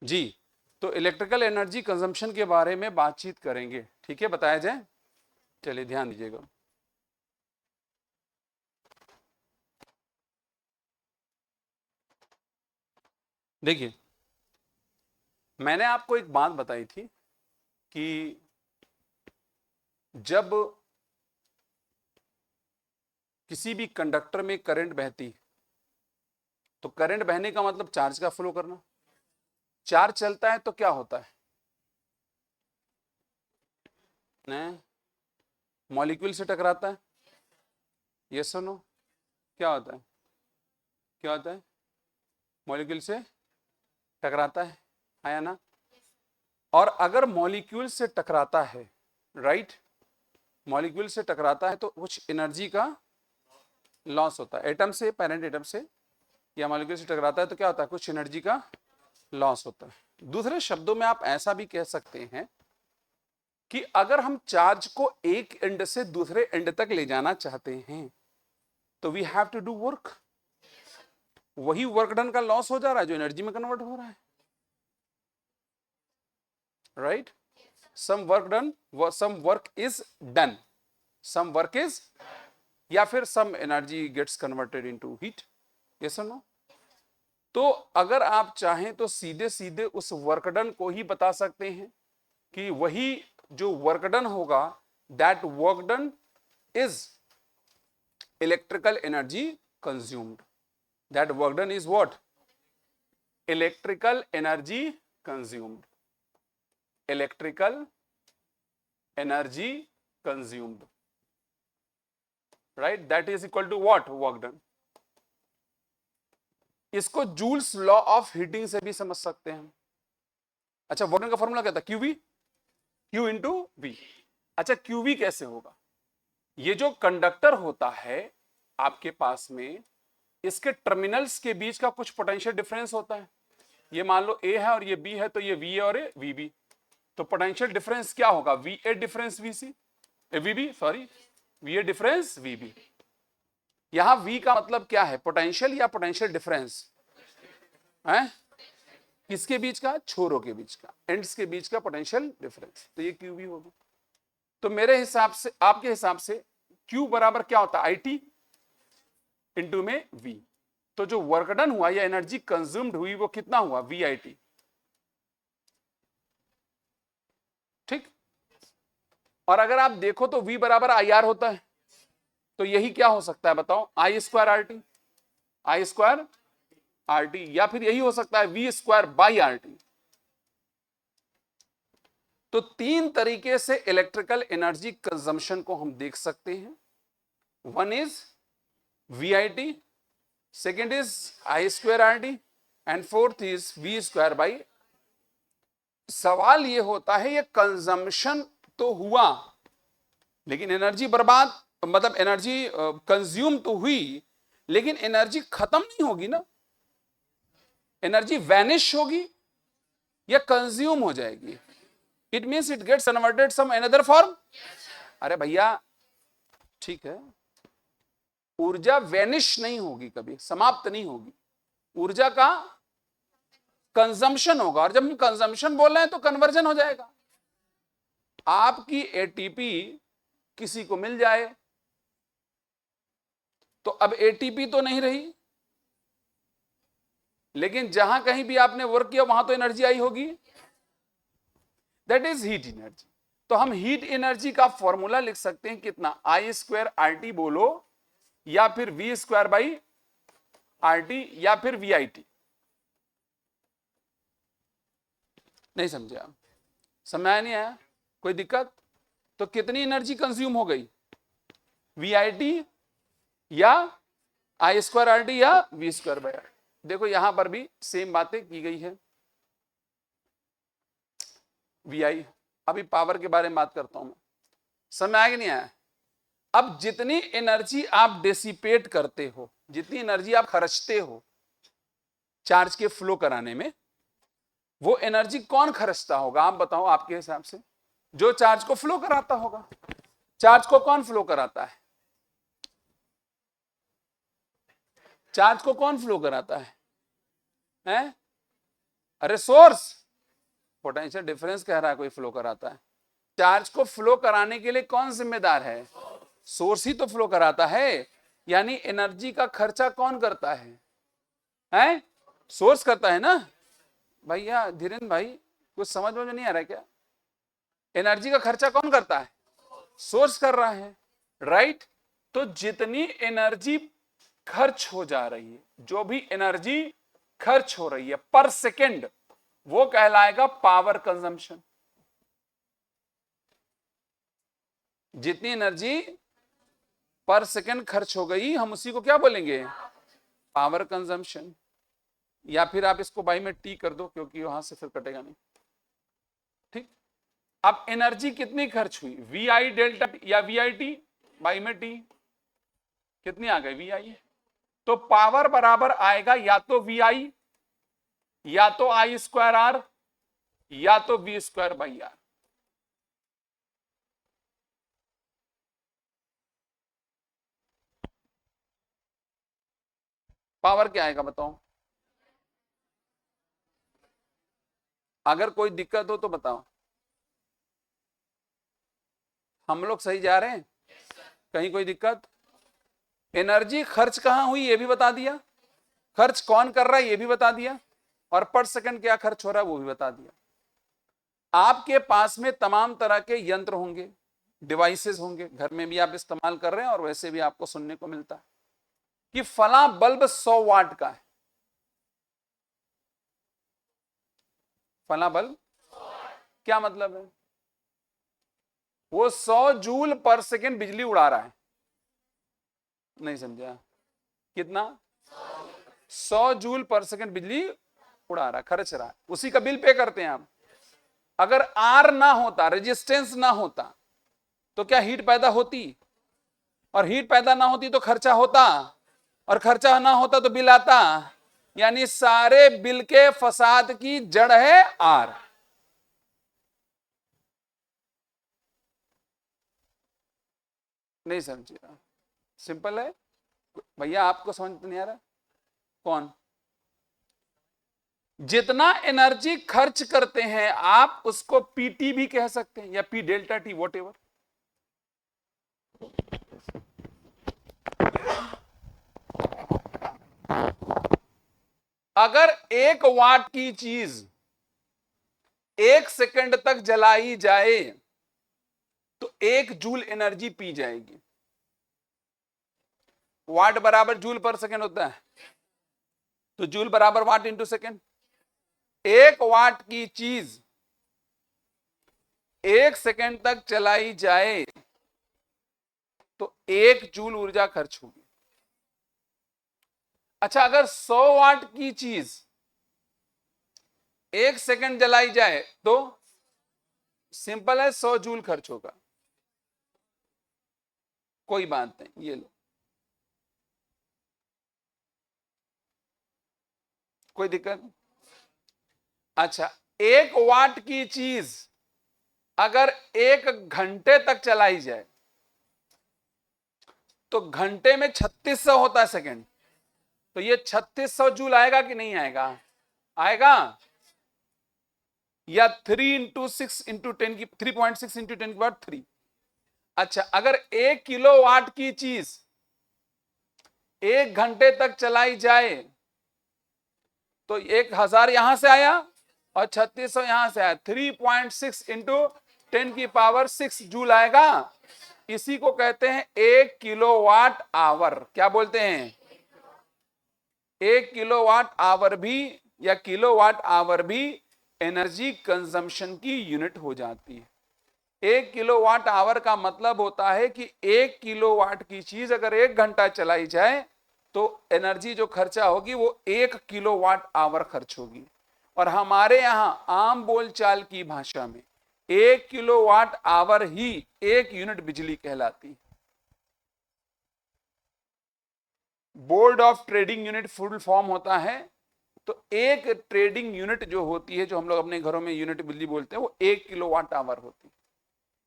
जी, तो electrical energy consumption के बारे में बातचीत करेंगे, ठीक है, बताया जाए। चलिए ध्यान दीजिएगा। देखिए, मैंने आपको एक बात बताई थी कि जब किसी भी कंडक्टर में करंट बहती, तो करंट बहने का मतलब चार्ज का फ्लो करना। चार्ज चलता है तो क्या होता है, मॉलिक्यूल से टकराता है। यस और नो? क्या होता है, क्या होता है, मॉलिक्यूल से टकराता है, आया ना। और अगर मॉलिक्यूल से टकराता है, राइट, मॉलिक्यूल से टकराता है तो कुछ एनर्जी का लॉस होता है। एटम से, पेरेंट एटम से या मॉलिक्यूल से टकराता है तो क्या होता है, कुछ एनर्जी का लॉस होता है। दूसरे शब्दों में आप ऐसा भी कह सकते हैं कि अगर हम चार्ज को एक एंड से दूसरे एंड तक ले जाना चाहते हैं तो we have to do work. वही वर्क डन का लॉस हो जा रहा है जो एनर्जी में कन्वर्ट हो रहा है, right. Some work done, some work is done, some work is, या फिर some energy gets converted into heat. Yes और नो? तो अगर आप चाहें तो सीधे सीधे उस वर्क डन को ही बता सकते हैं कि वही जो वर्क डन होगा, that work done is electrical energy consumed. That work done is what, electrical energy consumed, electrical energy consumed, right, that is equal to what, work done. इसको जूल्स लॉ ऑफ हीटिंग से भी समझ सकते हैं। अच्छा, work done का formula क्या था, क्यूवी, क्यू इंटू वी। अच्छा, क्यूवी कैसे होगा, ये जो कंडक्टर होता है आपके पास में, इसके टर्मिनल्स के बीच का कुछ पोटेंशियल डिफरेंस होता है। ये मान लो ए है और ये बी है, तो ये वी ए और ये वी बी। तो पोटेंशियल डिफरेंस क्या होगा, V A difference V C, V B, sorry, V A difference V B. यहां वी का मतलब क्या है, पोटेंशियल या पोटेंशियल डिफरेंस है, किसके बीच का, छोरों के बीच का, एंड्स के बीच का पोटेंशियल डिफरेंस। तो ये क्यू वी होगा। तो मेरे हिसाब से, आपके हिसाब से क्यू बराबर क्या होता है, आई टी इंटू में वी। तो जो वर्क डन हुआ या एनर्जी कंज्यूम्ड हुई वो कितना हुआ, वी आई टी, ठीक। और अगर आप देखो तो वी बराबर आई आर होता है, तो यही क्या हो सकता है बताओ, I square R T, I square R T, या फिर यही हो सकता है V square by R T. तो तीन तरीके से इलेक्ट्रिकल एनर्जी कंजम्पशन को हम देख सकते हैं। One is V I T, second is I square R T, and fourth is V square by. सवाल ये होता है, ये कंजम्पशन तो हुआ लेकिन एनर्जी बर्बाद, मतलब एनर्जी कंज्यूम तो हुई लेकिन एनर्जी खत्म नहीं होगी ना, एनर्जी वैनिश होगी या कंज्यूम हो जाएगी। It means it gets converted some another form. अरे भैया ठीक है, ऊर्जा वैनिश नहीं होगी, कभी समाप्त नहीं होगी, ऊर्जा का कंजम्पशन होगा। और जब हम कंजम्पशन बोल रहे हैं तो कन्वर्जन हो जाएगा। आपकी एटीपी किसी को मिल जाए तो अब एटीपी तो नहीं रही, लेकिन जहां कहीं भी आपने वर्क किया वहां तो एनर्जी आई होगी, दैट इज हीट एनर्जी। तो हम हीट एनर्जी का फॉर्मूला लिख सकते हैं कितना, आई स्क्वायर आर टी बोलो, या फिर V square by R T, या फिर वी आई टी। नहीं समझे आप, समझ नहीं आया, कोई दिक्कत? तो कितनी एनर्जी कंज्यूम हो गई, वी आई टी या आई स्क्वायर आर टी या वी स्क्वायर बाई आर। देखो यहां पर भी सेम बातें की गई है, वी आई। अभी पावर के बारे में बात करता हूं मैं, समझ आया कि नहीं आया? अब जितनी एनर्जी आप डेसिपेट करते हो, जितनी एनर्जी आप खर्चते हो चार्ज के फ्लो कराने में, वो एनर्जी कौन खर्चता होगा, आप बताओ आपके हिसाब से। जो चार्ज को फ्लो कराता होगा। चार्ज को कौन फ्लो कराता है, चार्ज को कौन फ्लो कराता है? अरे सोर्स, पोटेंशियल डिफरेंस कह रहा है कोई फ्लो कराता है। चार्ज को फ्लो कराने के लिए कौन जिम्मेदार है? सोर्स ही तो फ्लो कराता है। यानी एनर्जी का खर्चा कौन करता है? हैं? सोर्स करता है ना भैया। धीरेन्द्र भाई कुछ समझ में नहीं आ रहा है क्या? एनर्जी का खर्चा कौन करता है? सोर्स कर रहा है, राइट। तो जितनी एनर्जी खर्च हो जा रही है, जो भी एनर्जी खर्च हो रही है पर सेकेंड, वो कहलाएगा पावर कंजम्पशन। जितनी एनर्जी पर सेकेंड खर्च हो गई, हम उसी को क्या बोलेंगे? Power consumption. या फिर आप इसको बाई में टी कर दो, क्योंकि वहां से फिर कटेगा नहीं। ठीक। अब एनर्जी कितनी खर्च हुई? वी आई डेल्टा या वी आई टी, बाई में टी कितनी आ गई? वी आई। तो पावर बराबर आएगा या तो वी आई, या तो आई स्क्वायर आर, या तो V square by R. Power क्या आएगा बताओ? अगर कोई दिक्कत हो तो बताओ। हम लोग सही जा रहे हैं? कहीं कोई दिक्कत? एनर्जी खर्च कहां हुई ये भी बता दिया, खर्च कौन कर रहा है ये भी बता दिया, और पर सेकंड क्या खर्च हो रहा है वो भी बता दिया। आपके पास में तमाम तरह के यंत्र होंगे, डिवाइसेस होंगे, घर में भी आप इस्तेमाल कर रहे हैं और वैसे भी आपको सुनने को मिलता है कि फला बल्ब 100 वाट का है। फला बल्ब क्या मतलब है? वो 100 जूल पर सेकेंड बिजली उड़ा रहा है। नहीं समझा? कितना? 100 जूल पर सेकेंड बिजली उड़ा रहा है, खर्च रहा है, उसी का बिल पे करते हैं आप। अगर आर ना होता, रेजिस्टेंस ना होता, तो क्या हीट पैदा होती? और हीट पैदा ना होती तो खर्चा होता, और खर्चा ना होता तो बिल आता। यानी सारे बिल के फसाद की जड़ है आर। नहीं समझिए? सिंपल है भैया, आपको समझ नहीं आ रहा? कौन? जितना एनर्जी खर्च करते हैं आप उसको पीटी भी कह सकते हैं, या P delta T, what ever. अगर 1 वाट की चीज 1 सेकंड तक जलाई जाए तो 1 जूल एनर्जी पी जाएगी। वाट बराबर जूल पर सेकंड होता है, तो जूल बराबर वाट इंटू सेकंड। 1 वाट की चीज 1 सेकंड तक चलाई जाए तो 1 जूल ऊर्जा खर्च होगी। अच्छा, अगर 100 वाट की चीज 1 सेकंड जलाई जाए तो सिंपल है, 100 जूल खर्च होगा। कोई बात नहीं, ये लो, कोई दिक्कत? अच्छा, 1 वाट की चीज अगर 1 घंटे तक चलाई जाए तो घंटे में 3600 होता है सेकंड, तो ये 3600 जूल आएगा कि नहीं आएगा? आएगा। या 3 इंटू 6 इंटू 10 की 3.6 इंटू 10 की पावर 3। अच्छा, अगर 1 किलोवाट की चीज 1 घंटे तक चलाई जाए तो 1000 यहां से आया और 3600 यहां से आया, 3.6 इंटू 10 की पावर 6 जूल आएगा। इसी को कहते हैं 1 किलोवाट आवर। क्या बोलते हैं? 1 किलोवाट आवर भी या किलोवाट आवर भी एनर्जी कंजम्पशन की यूनिट हो जाती है। 1 किलोवाट आवर का मतलब होता है कि 1 किलोवाट की चीज अगर 1 घंटा चलाई जाए तो एनर्जी जो खर्चा होगी वो 1 किलोवाट आवर खर्च होगी। और हमारे यहां आम बोलचाल की भाषा में 1 किलोवाट आवर ही 1 यूनिट बिजली कहलाती है। Board of trading unit full form होता है, तो एक ट्रेडिंग यूनिट जो होती है, जो हम लोग अपने घरों में यूनिट बिजली बोलते हैं, वो 1 किलोवाट आवर होती है।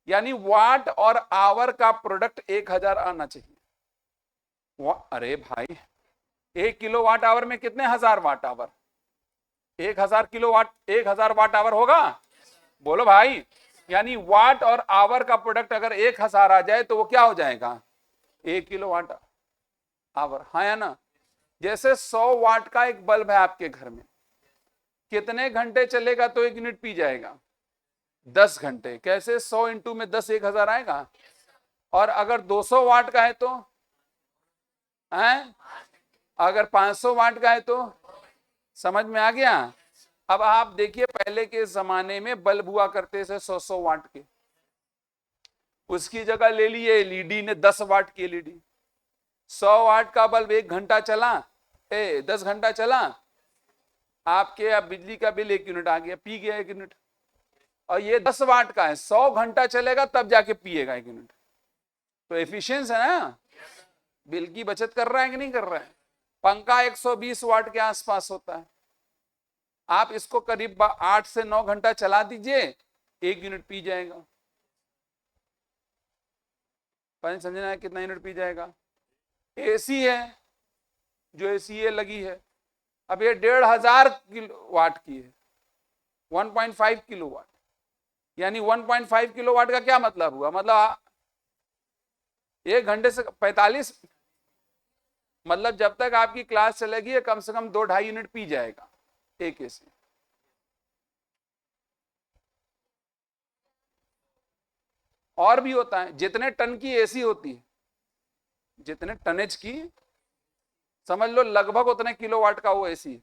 यानी वाट और आवर का प्रोडक्ट 1000 आना चाहिए। अरे भाई, 1 किलोवाट आवर में कितने हजार watt hour? 1000 kilowatt, 1000 watt hour होगा, बोलो भाई। यानी वाट और आवर का प्रोडक्ट अगर 1000 आ जाए तो वो क्या हो जाएगा, 1 किलोवाट आवर, हाँ या ना। जैसे 100 वाट का एक बल्ब है आपके घर में, कितने घंटे चलेगा तो 1 यूनिट पी जाएगा, 10 घंटे। कैसे 100 इंटू में 10 1000 आएगा। और अगर 200 वाट का है तो हैं, अगर 500 वाट का है तो, समझ में आ गया। अब आप देखिए पहले के जमाने में बल्ब हुआ करते थे 100 वाट के, उसकी जगह ले लिए एलईडी ने 10 वाट की एलईडी। 100 वाट का बल्ब 1 घंटा चला, 10 घंटा चला, आपके अब बिजली का बिल 1 यूनिट आ गया, पी गया 1 यूनिट। और ये 10 वाट का है, 100 घंटा चलेगा तब जाके पिएगा 1 यूनिट। तो एफिशिएंस है ना, बिल की बचत कर रहा है कि नहीं कर रहा है। पंखा 120 वाट के आसपास होता है, आप इसको करीब 8 से 9 घंटा चला दीजिए, 1 यूनिट पी जाएगा। समझना है कितना यूनिट पी जाएगा। एसी है, जो एसी है लगी है, अब ये 1500 वाट की है, 1.5 किलोवाट। यानी 1.5 किलोवाट का क्या मतलब हुआ, मतलब 1 घंटे से 45, मतलब जब तक आपकी क्लास चलेगी कम से कम 2-2.5 यूनिट पी जाएगा एक एसी। और भी होता है, जितने टन की एसी होती है, जितने टनेज की, समझ लो लगभग उतने किलोवाट का वो एसी है।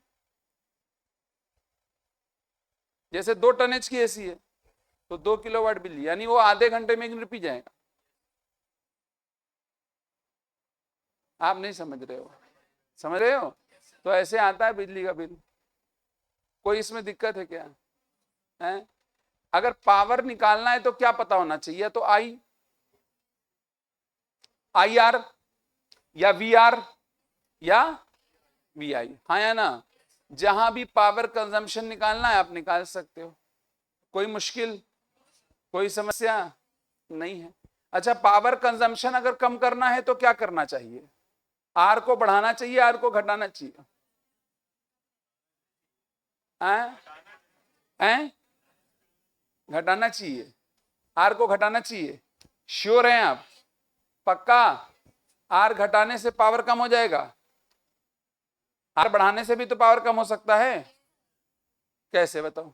जैसे 2 टनेज की एसी है तो 2 किलोवाट बिजली, यानी वो आधे घंटे में 1 यूनिट पी जाएगा। आप नहीं समझ रहे हो, समझ रहे हो। तो ऐसे आता है बिजली का बिल। कोई इसमें दिक्कत है क्या है। अगर पावर निकालना है तो क्या पता होना चाहिए, तो आई आर या वी आर या वी आई, हाँ या ना। जहां भी पावर कंजम्पशन निकालना है आप निकाल सकते हो, कोई मुश्किल, कोई समस्या नहीं है। अच्छा, पावर कंजम्पशन अगर कम करना है तो क्या करना चाहिए, आर को बढ़ाना चाहिए, आर को घटाना चाहिए, हैं? घटाना चाहिए, आर को घटाना चाहिए। श्योर हैं आप, पक्का। आर घटाने से पावर कम हो जाएगा, आर बढ़ाने से भी तो पावर कम हो सकता है। कैसे बताओ,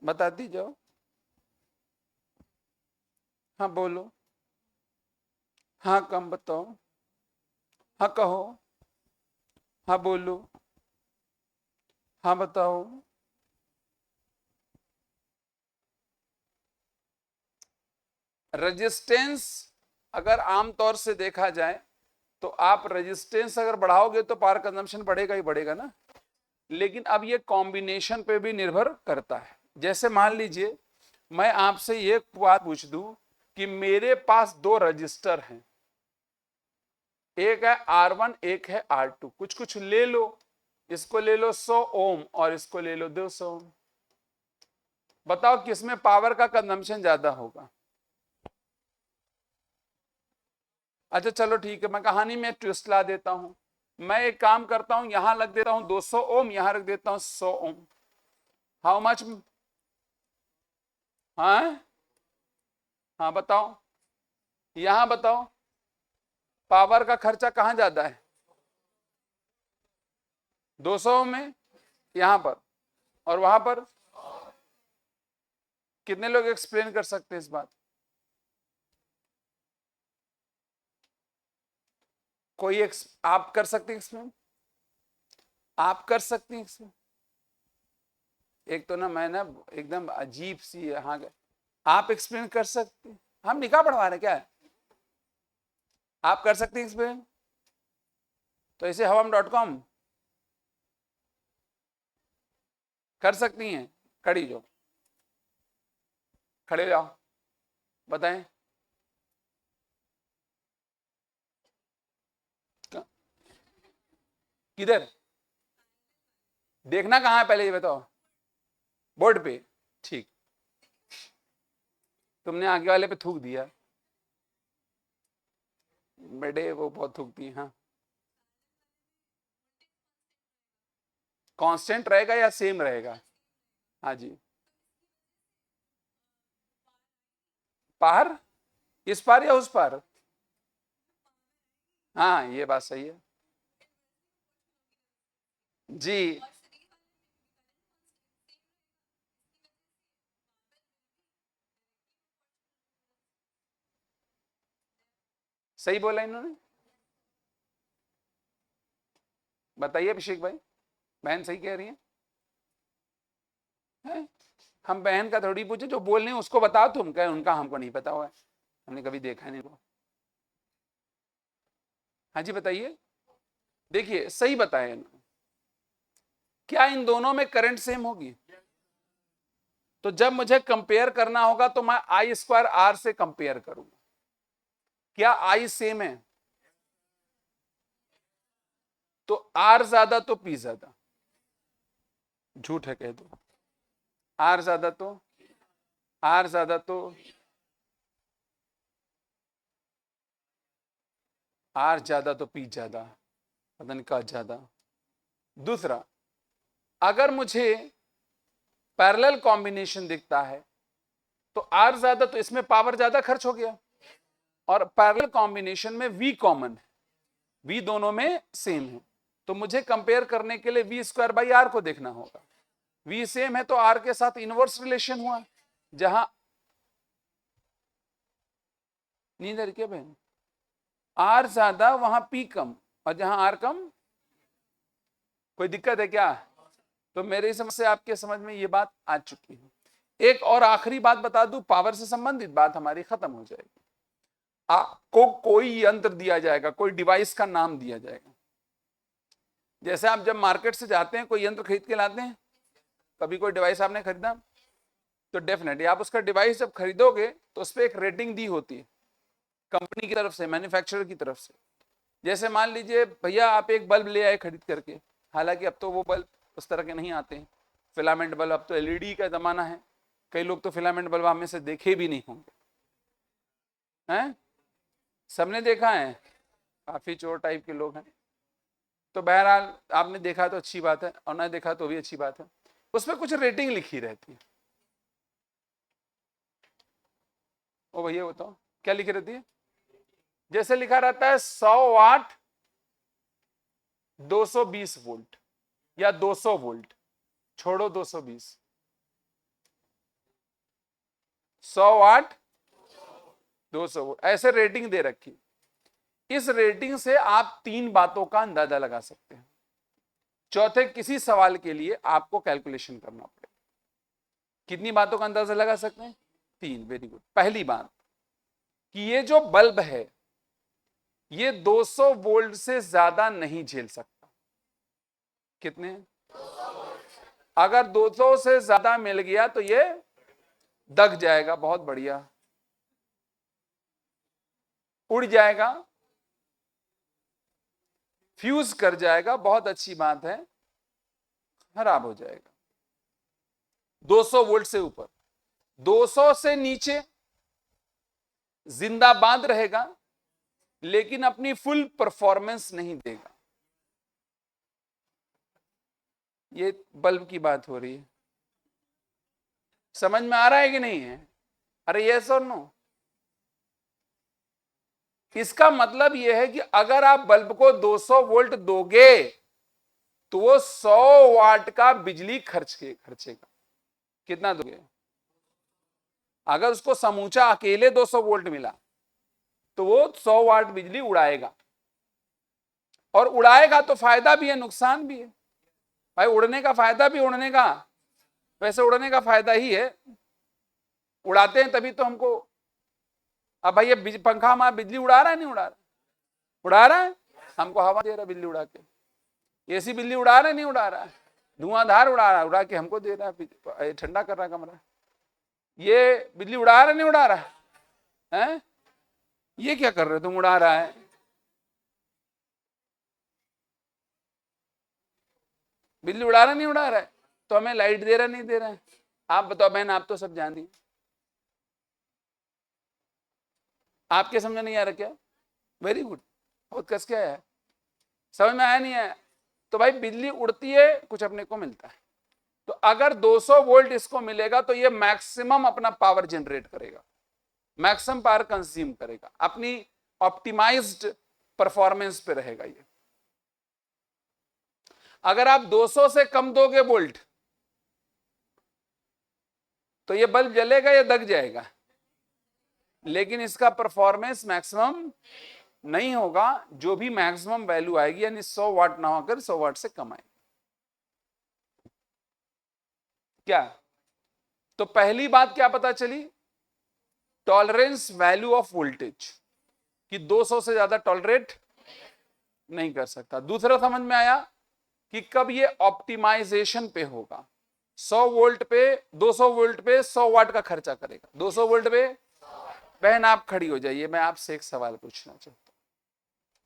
बताती जाओ। हाँ बोलो, हाँ कम बताओ, हाँ कहो, हाँ बोलो, हाँ बताओ। रेजिस्टेंस अगर आमतौर से देखा जाए तो आप रेजिस्टेंस अगर बढ़ाओगे तो पावर कंजम्पशन बढ़ेगा ही बढ़ेगा ना। लेकिन अब ये कॉम्बिनेशन पे भी निर्भर करता है। जैसे मान लीजिए मैं आपसे ये बात पूछ दूं कि मेरे पास 2 रजिस्टर हैं, एक है R1 एक है R2, कुछ कुछ ले लो, इसको ले लो 100 ओम और इसको ले लो 200 ओम। बताओ किसमें पावर का कंजम्पशन ज्यादा होगा। अच्छा चलो ठीक है, मैं कहानी में ट्विस्ट ला देता हूं। मैं एक काम करता हूं, यहां लग देता हूं 200 ओम, यहां रख देता हूं 100 ओम। हाउ मच, हाँ हाँ बताओ, यहां बताओ पावर का खर्चा कहां ज्यादा है, 200 में, यहां पर, और वहां पर। कितने लोग एक्सप्लेन कर सकते हैं इस बात, कोई आप कर सकते हैं एक्सप्लेन, आप कर सकते हैं एक्सप्लेन। एक तो ना मैं ना एकदम अजीब सी यहाँ गए, आप एक्सप्लेन कर सकते हैं, हम निकाह पढ़वा रहे क्या है, आप कर सकते हैं एक्सप्लेन। तो इसे hawam.com कर सकती हैं, खड़ी जो, खड़े जाओ, बताएं। किधर देखना, कहाँ है पहले ये बताओ, बोर्ड पे, ठीक। तुमने आगे वाले पे थूक दिया, बेटे वो बहुत थूकती है। हाँ, कांस्टेंट रहेगा या सेम रहेगा? हाँ जी, पार, इस पार या उस पार? हाँ, ये बात सही है जी। सही बोला इन्होंने, बताइए अभिषेक भाई, बहन सही कह रही है? हम बहन का थोड़ी पूछे, जो बोल रहे हैं उसको बताओ तुम, कहे उनका हमको नहीं पता हुआ है, हमने कभी देखा नहीं वो। हाँ जी बताइए। देखिए सही बताया इन्होंने, क्या इन दोनों में करंट सेम होगी? तो जब मुझे कंपेयर करना होगा तो मैं आई स्क्वायर आर से कंपेयर करूंगा, क्या आई सेम है? तो आर ज्यादा तो पी ज्यादा, झूठ है कह दो। आर ज्यादा तो, आर ज्यादा तो, आर ज्यादा तो पी ज्यादा, पता नहीं कहा ज्यादा। दूसरा, अगर मुझे पैरेलल कॉम्बिनेशन दिखता है तो आर ज्यादा, तो इसमें पावर ज्यादा खर्च हो गया, और पैरेलल कॉम्बिनेशन में वी कॉमन है, वी दोनों में सेम है, तो मुझे कंपेयर करने के लिए वी स्क्वायर बाई आर को देखना होगा। वी सेम है तो आर के साथ इनवर्स रिलेशन हुआ, जहां नींद आ रही क्या बहन? आर ज्यादा वहां पी कम, और जहां आर कम, कोई दिक्कत है क्या? तो मेरी समझ से आपके समझ में ये बात आ चुकी है। एक और आखिरी बात बता दूं, पावर से संबंधित बात हमारी खत्म हो जाएगी। आपको कोई यंत्र दिया जाएगा, कोई डिवाइस का नाम दिया जाएगा, जैसे आप जब मार्केट से जाते हैं कोई यंत्र खरीद के लाते हैं, कभी कोई डिवाइस आपने खरीदा, तो डेफिनेटली आप उसका डिवाइस जब खरीदोगे तो उस पर एक रेटिंग दी होती है कंपनी की तरफ से, मैन्युफैक्चरर की तरफ से। जैसे मान लीजिए भैया आप एक बल्ब ले आए खरीद करके, हालांकि अब तो वो बल्ब उस तरह के नहीं आते हैं, फिलामेंट बल्ब, अब तो एलईडी का जमाना है, कई लोग तो फिलामेंट बल्ब आप में से देखे भी नहीं होंगे, हैं? सबने देखा है, काफी चोर टाइप के लोग हैं। तो बहरहाल आपने देखा तो अच्छी बात है, और ना देखा तो भी अच्छी बात है। उसमें कुछ रेटिंग लिखी रहती है। ओ भैया बताओ क्या लिखी रहती है? जैसे लिखा रहता है 100 वाट 220 वोल्ट, या 200 वोल्ट, छोड़ो 220, 100 वाट 200 वोल्ट, ऐसे रेटिंग दे रखी। इस रेटिंग से आप तीन बातों का अंदाजा लगा सकते हैं। चौथे किसी सवाल के लिए आपको कैलकुलेशन करना पड़ेगा। कितनी बातों का अंदाजा लगा सकते हैं? तीन। Very good. पहली बात कि ये जो बल्ब है ये 200 वोल्ट से ज्यादा नहीं झेल सकता। कितने? अगर 200 से ज्यादा मिल गया तो ये दग जाएगा, बहुत बढ़िया, उड़ जाएगा, फ्यूज कर जाएगा, बहुत अच्छी बात है, खराब हो जाएगा। 200 वोल्ट से ऊपर, 200 से नीचे जिंदाबाद रहेगा लेकिन अपनी फुल परफॉर्मेंस नहीं देगा। ये बल्ब की बात हो रही है, समझ में आ रहा है कि नहीं है? अरे यस और नो? इसका मतलब यह है कि अगर आप बल्ब को 200 वोल्ट दोगे तो वो 100 वाट का बिजली खर्चेगा। कितना दोगे? अगर उसको समूचा अकेले 200 वोल्ट मिला तो वो 100 वाट बिजली उड़ाएगा, और उड़ाएगा तो फायदा भी है नुकसान भी है। भाई उड़ने का फायदा भी, उड़ने का, वैसे उड़ने का फायदा ही है, उड़ाते हैं तभी तो हमको। अब भाई ये पंखा हमारा बिजली उड़ा रहा है नहीं उड़ा रहा? उड़ा रहा है, हमको हवा दे रहा है बिजली उड़ा के। एसी बिजली उड़ा रहा है नहीं उड़ा रहा है? धुआंधार उड़ा रहा है, उड़ा के हमको दे रहा है, ठंडा कर रहा है कमरा। ये बिजली उड़ा रहा है नहीं उड़ा रहा है? ये क्या कर रहे हो तुम, उड़ा रहा है? बिजली उड़ा रहा नहीं उड़ा रहा है? तो हमें लाइट दे रहा नहीं दे रहा है? आप बताओ बहन, आप तो सब जानती, आपके समझ नहीं आ रहा क्या? वेरी गुड, बहुत कस के आया है, समझ में आया नहीं आया? तो भाई बिजली उड़ती है, कुछ अपने को मिलता है। तो अगर 200 वोल्ट इसको मिलेगा तो ये मैक्सिमम अपना पावर जनरेट करेगा, मैक्सिमम पावर कंज्यूम करेगा, अपनी ऑप्टिमाइज्ड परफॉर्मेंस पे रहेगा ये। अगर आप 200 से कम दोगे वोल्ट तो ये बल्ब जलेगा या दग जाएगा, लेकिन इसका परफॉर्मेंस मैक्सिमम नहीं होगा। जो भी मैक्सिमम वैल्यू आएगी यानी 100 वाट ना होकर 100 वाट से कम आएगी। क्या? तो पहली बात क्या पता चली? टॉलरेंस वैल्यू ऑफ वोल्टेज कि 200 से ज्यादा टॉलरेट नहीं कर सकता। दूसरा समझ में आया कि कब ये ऑप्टिमाइजेशन पे होगा, 100 वोल्ट पे 200 वोल्ट पे 100 वाट का खर्चा करेगा, 200 वोल्ट पे। बहन आप खड़ी हो जाइए, मैं आपसे एक सवाल पूछना चाहता हूँ।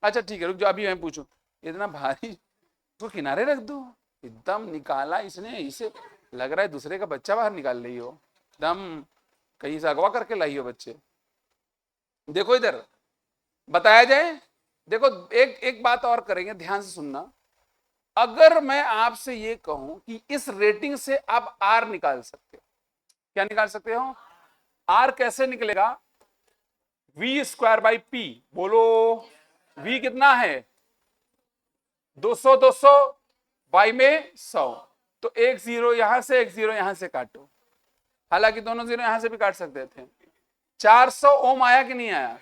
अच्छा ठीक है, रुक जाओ, अभी मैं पूछूं। इतना भारी, उसको किनारे रख दो। एकदम निकाला इसने, इसे लग रहा है दूसरे का बच्चा बाहर निकाल रही हो, एकदम कहीं से अगवा करके लाई हो बच्चे। देखो इधर बताया जाए, देखो एक एक बात और करेंगे, ध्यान से सुनना। अगर मैं आपसे ये कहूं कि इस रेटिंग से आप आर निकाल सकते हो, क्या निकाल सकते हो? आर कैसे निकलेगा? V square by P. बोलो, वी कितना है? 200 200 बाई में 100, तो एक जीरो यहां से एक जीरो यहां से काटो, हालांकि दोनों जीरो यहां से भी काट सकते थे। 400 ओम आया कि नहीं आया?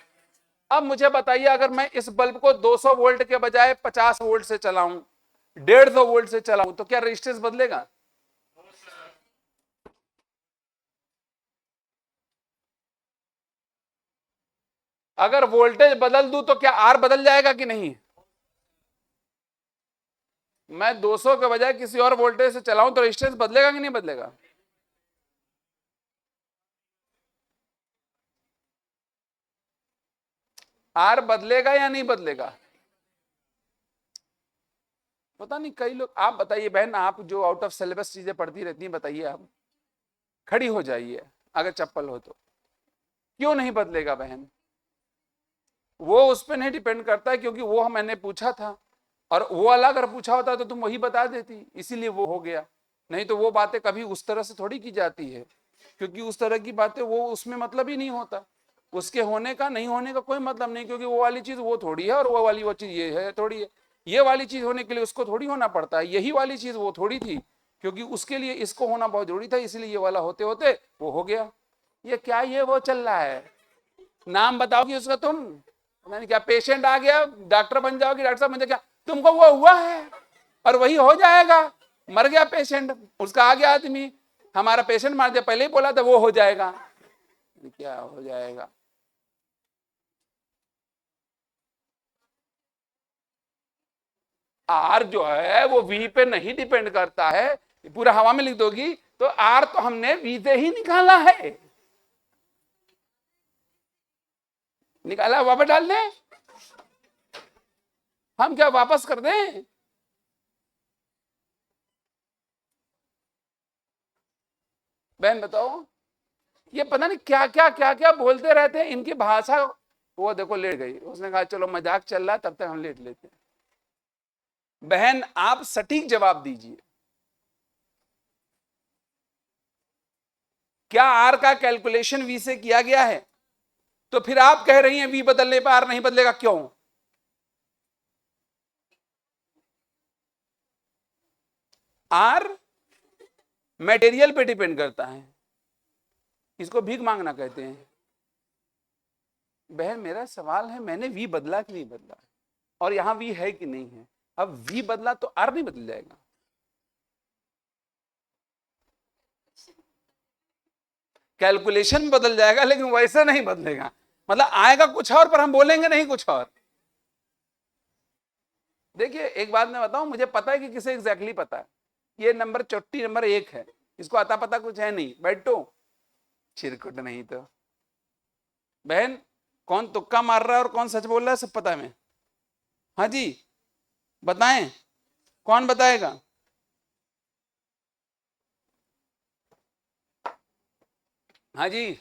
अब मुझे बताइए, अगर मैं इस बल्ब को 200 वोल्ट के बजाय 50 वोल्ट से चलाऊं, 150 वोल्ट से चलाऊं, तो क्या रेजिस्टेंस बदलेगा? अगर वोल्टेज बदल दूं तो क्या आर बदल जाएगा कि नहीं? मैं 200 के बजाय किसी और वोल्टेज से चलाऊं तो रेजिस्टेंस बदलेगा कि नहीं बदलेगा? आर बदलेगा या नहीं बदलेगा? पता नहीं, कई लोग। आप बताइए बहन, आप जो आउट ऑफ सिलेबस चीजें पढ़ती रहती हैं, बताइए आप। खड़ी हो जाइए अगर चप्पल हो तो। क्यों नहीं बदलेगा बहन? वो उस पर नहीं डिपेंड करता है, क्योंकि वो मैंने पूछा था, और वो वाला अगर पूछा होता तो तुम वही बता देती, इसीलिए वो हो गया। नहीं तो वो बातें कभी उस तरह से थोड़ी की जाती है, क्योंकि उस तरह की बातें वो उसमें मतलब ही नहीं होता। उसके होने का नहीं होने का कोई मतलब नहीं, क्योंकि वो वाली चीज वो थोड़ी है और वो चीज ये है थोड़ी है। ये वाली चीज होने के लिए उसको थोड़ी होना पड़ता है, यही वाली चीज वो थोड़ी थी, क्योंकि उसके लिए इसको होना बहुत जरूरी था, इसलिए ये वाला होते होते वो हो गया। ये क्या ये वो चल रहा है? नाम बताओगी उसका तुम? मैंने क्या पेशेंट आ गया, डॉक्टर बन जाओगी, डॉक्टर साहब मुझे क्या, तुमको वो हुआ है और वही हो जाएगा। मर गया पेशेंट, उसका आ गया आदमी, हमारा पेशेंट मार दिया, पहले ही बोला था वो हो जाएगा। क्या हो जाएगा? आर जो है वो वी पे नहीं डिपेंड करता है, पूरा हवा में लिख दोगी तो आर तो हमने वी से ही निकाला है। निकाला, वापस डाल दें? हम क्या वापस कर दें? बहन बताओ, ये पता नहीं क्या क्या बोलते रहते हैं, इनकी भाषा। वो देखो लेट गई, उसने कहा चलो मजाक चल रहा है, तब तक हम लेट लेते हैं। बहन आप सटीक जवाब दीजिए, क्या आर का कैलकुलेशन वी से किया गया है? तो फिर आप कह रही हैं वी बदलने पर आर नहीं बदलेगा, क्यों? आर मटेरियल पे डिपेंड करता है, इसको भीख मांगना कहते हैं। बहन मेरा सवाल है, मैंने वी बदला कि नहीं बदला, और यहां वी है कि नहीं है? अब वी बदला तो आर नहीं बदल जाएगा? कैलकुलेशन बदल जाएगा लेकिन वैसे नहीं बदलेगा, मतलब आएगा कुछ और पर हम बोलेंगे नहीं कुछ और। देखिए एक बात मैं बताऊं, मुझे पता है कि किसे एग्जैक्टली पता है, ये नंबर चोटी नंबर 1 है, इसको आता पता कुछ है नहीं, बैठो चिरकुट नहीं तो। बहन कौन तुक्का मार रहा है और कौन सच बोल रहा है सब पता है मैं। हाँ जी बताएं, कौन बताएगा? हाँ जी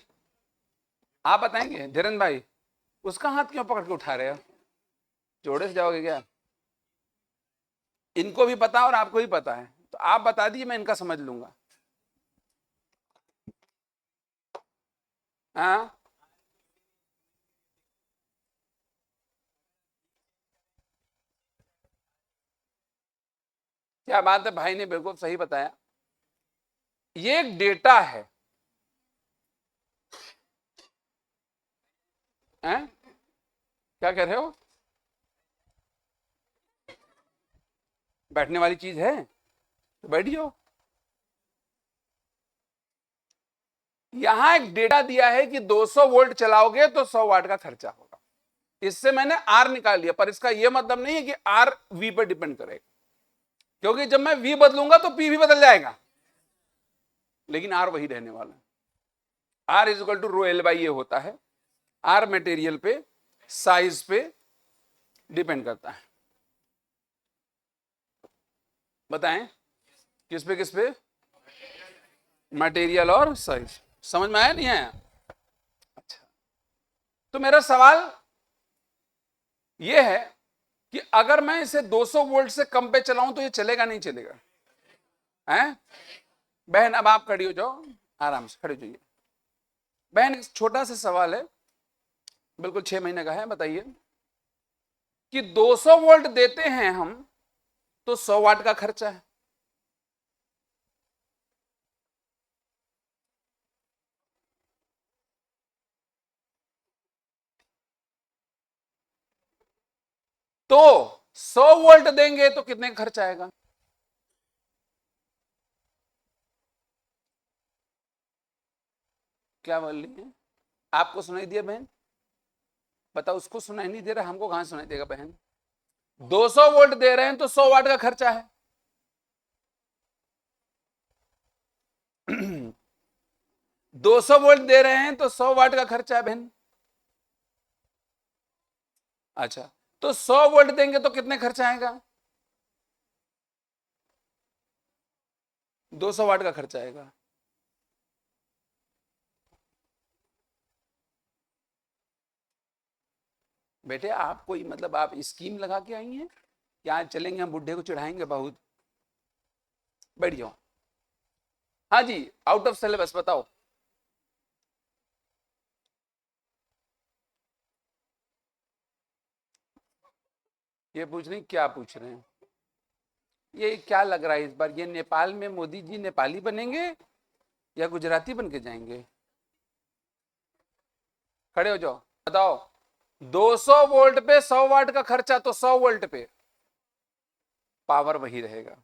आप बताएंगे धीरेन्द्र भाई? उसका हाथ क्यों पकड़ के उठा रहे हो? जोड़े से जाओगे क्या? इनको भी पता और आपको भी पता है, तो आप बता दीजिए, मैं इनका समझ लूंगा। हाँ, क्या बात है, भाई ने बिल्कुल सही बताया। ये एक डेटा है, हैं? क्या कह रहे हो? बैठने वाली चीज है तो बैठ जाओ। यहां एक डेटा दिया है कि 200 वोल्ट चलाओगे तो 100 वाट का खर्चा होगा। इससे मैंने आर निकाल लिया, पर इसका यह मतलब नहीं है कि आर वी पर डिपेंड करेगा, क्योंकि जब मैं वी बदलूंगा तो पी भी बदल जाएगा, लेकिन आर वही रहने वाला है। R is equal to rho L by A होता है। आर मटेरियल पे, साइज पे डिपेंड करता है। बताएं, किस पे? मटेरियल और साइज। समझ में आया नहीं आया? अच्छा, तो मेरा सवाल यह है कि अगर मैं इसे 200 वोल्ट से कम पे चलाऊं तो ये चलेगा नहीं चलेगा? हैं बहन, अब आप खड़ी हो जाओ, आराम से खड़ी हो जाइए। बहन, एक छोटा सा सवाल है, बिल्कुल 6 महीने का है। बताइए कि 200 वोल्ट देते हैं हम तो 100 वाट का खर्चा है, तो 100 वोल्ट देंगे तो कितने का खर्च आएगा? क्या बोल रही है? आपको सुनाई दिया बहन? बताओ, उसको सुनाई नहीं दे रहा, हमको कहां सुनाई देगा बहन? 200 वोल्ट दे रहे हैं तो 100 वाट का खर्चा है। 200 वोल्ट दे रहे हैं तो 100 वाट का खर्चा है बहन। अच्छा, तो 100 वोल्ट देंगे तो कितने खर्चा आएगा? 200 वाट का खर्चा आएगा। बेटे, आप कोई मतलब आप स्कीम लगा के आई हैं? क्या चलेंगे हम बुढ़े को चढ़ाएंगे बहुत? बैठ जाओ। हाँ जी, आउट ऑफ सिलेबस बताओ। ये पूछ रही, क्या पूछ रहे हैं? ये क्या लग रहा है इस बार, ये नेपाल में मोदी जी नेपाली बनेंगे या गुजराती बन के जाएंगे? खड़े हो जाओ, बताओ। 200 वोल्ट पे 100 वाट का खर्चा, तो 100 वोल्ट पे पावर वही रहेगा।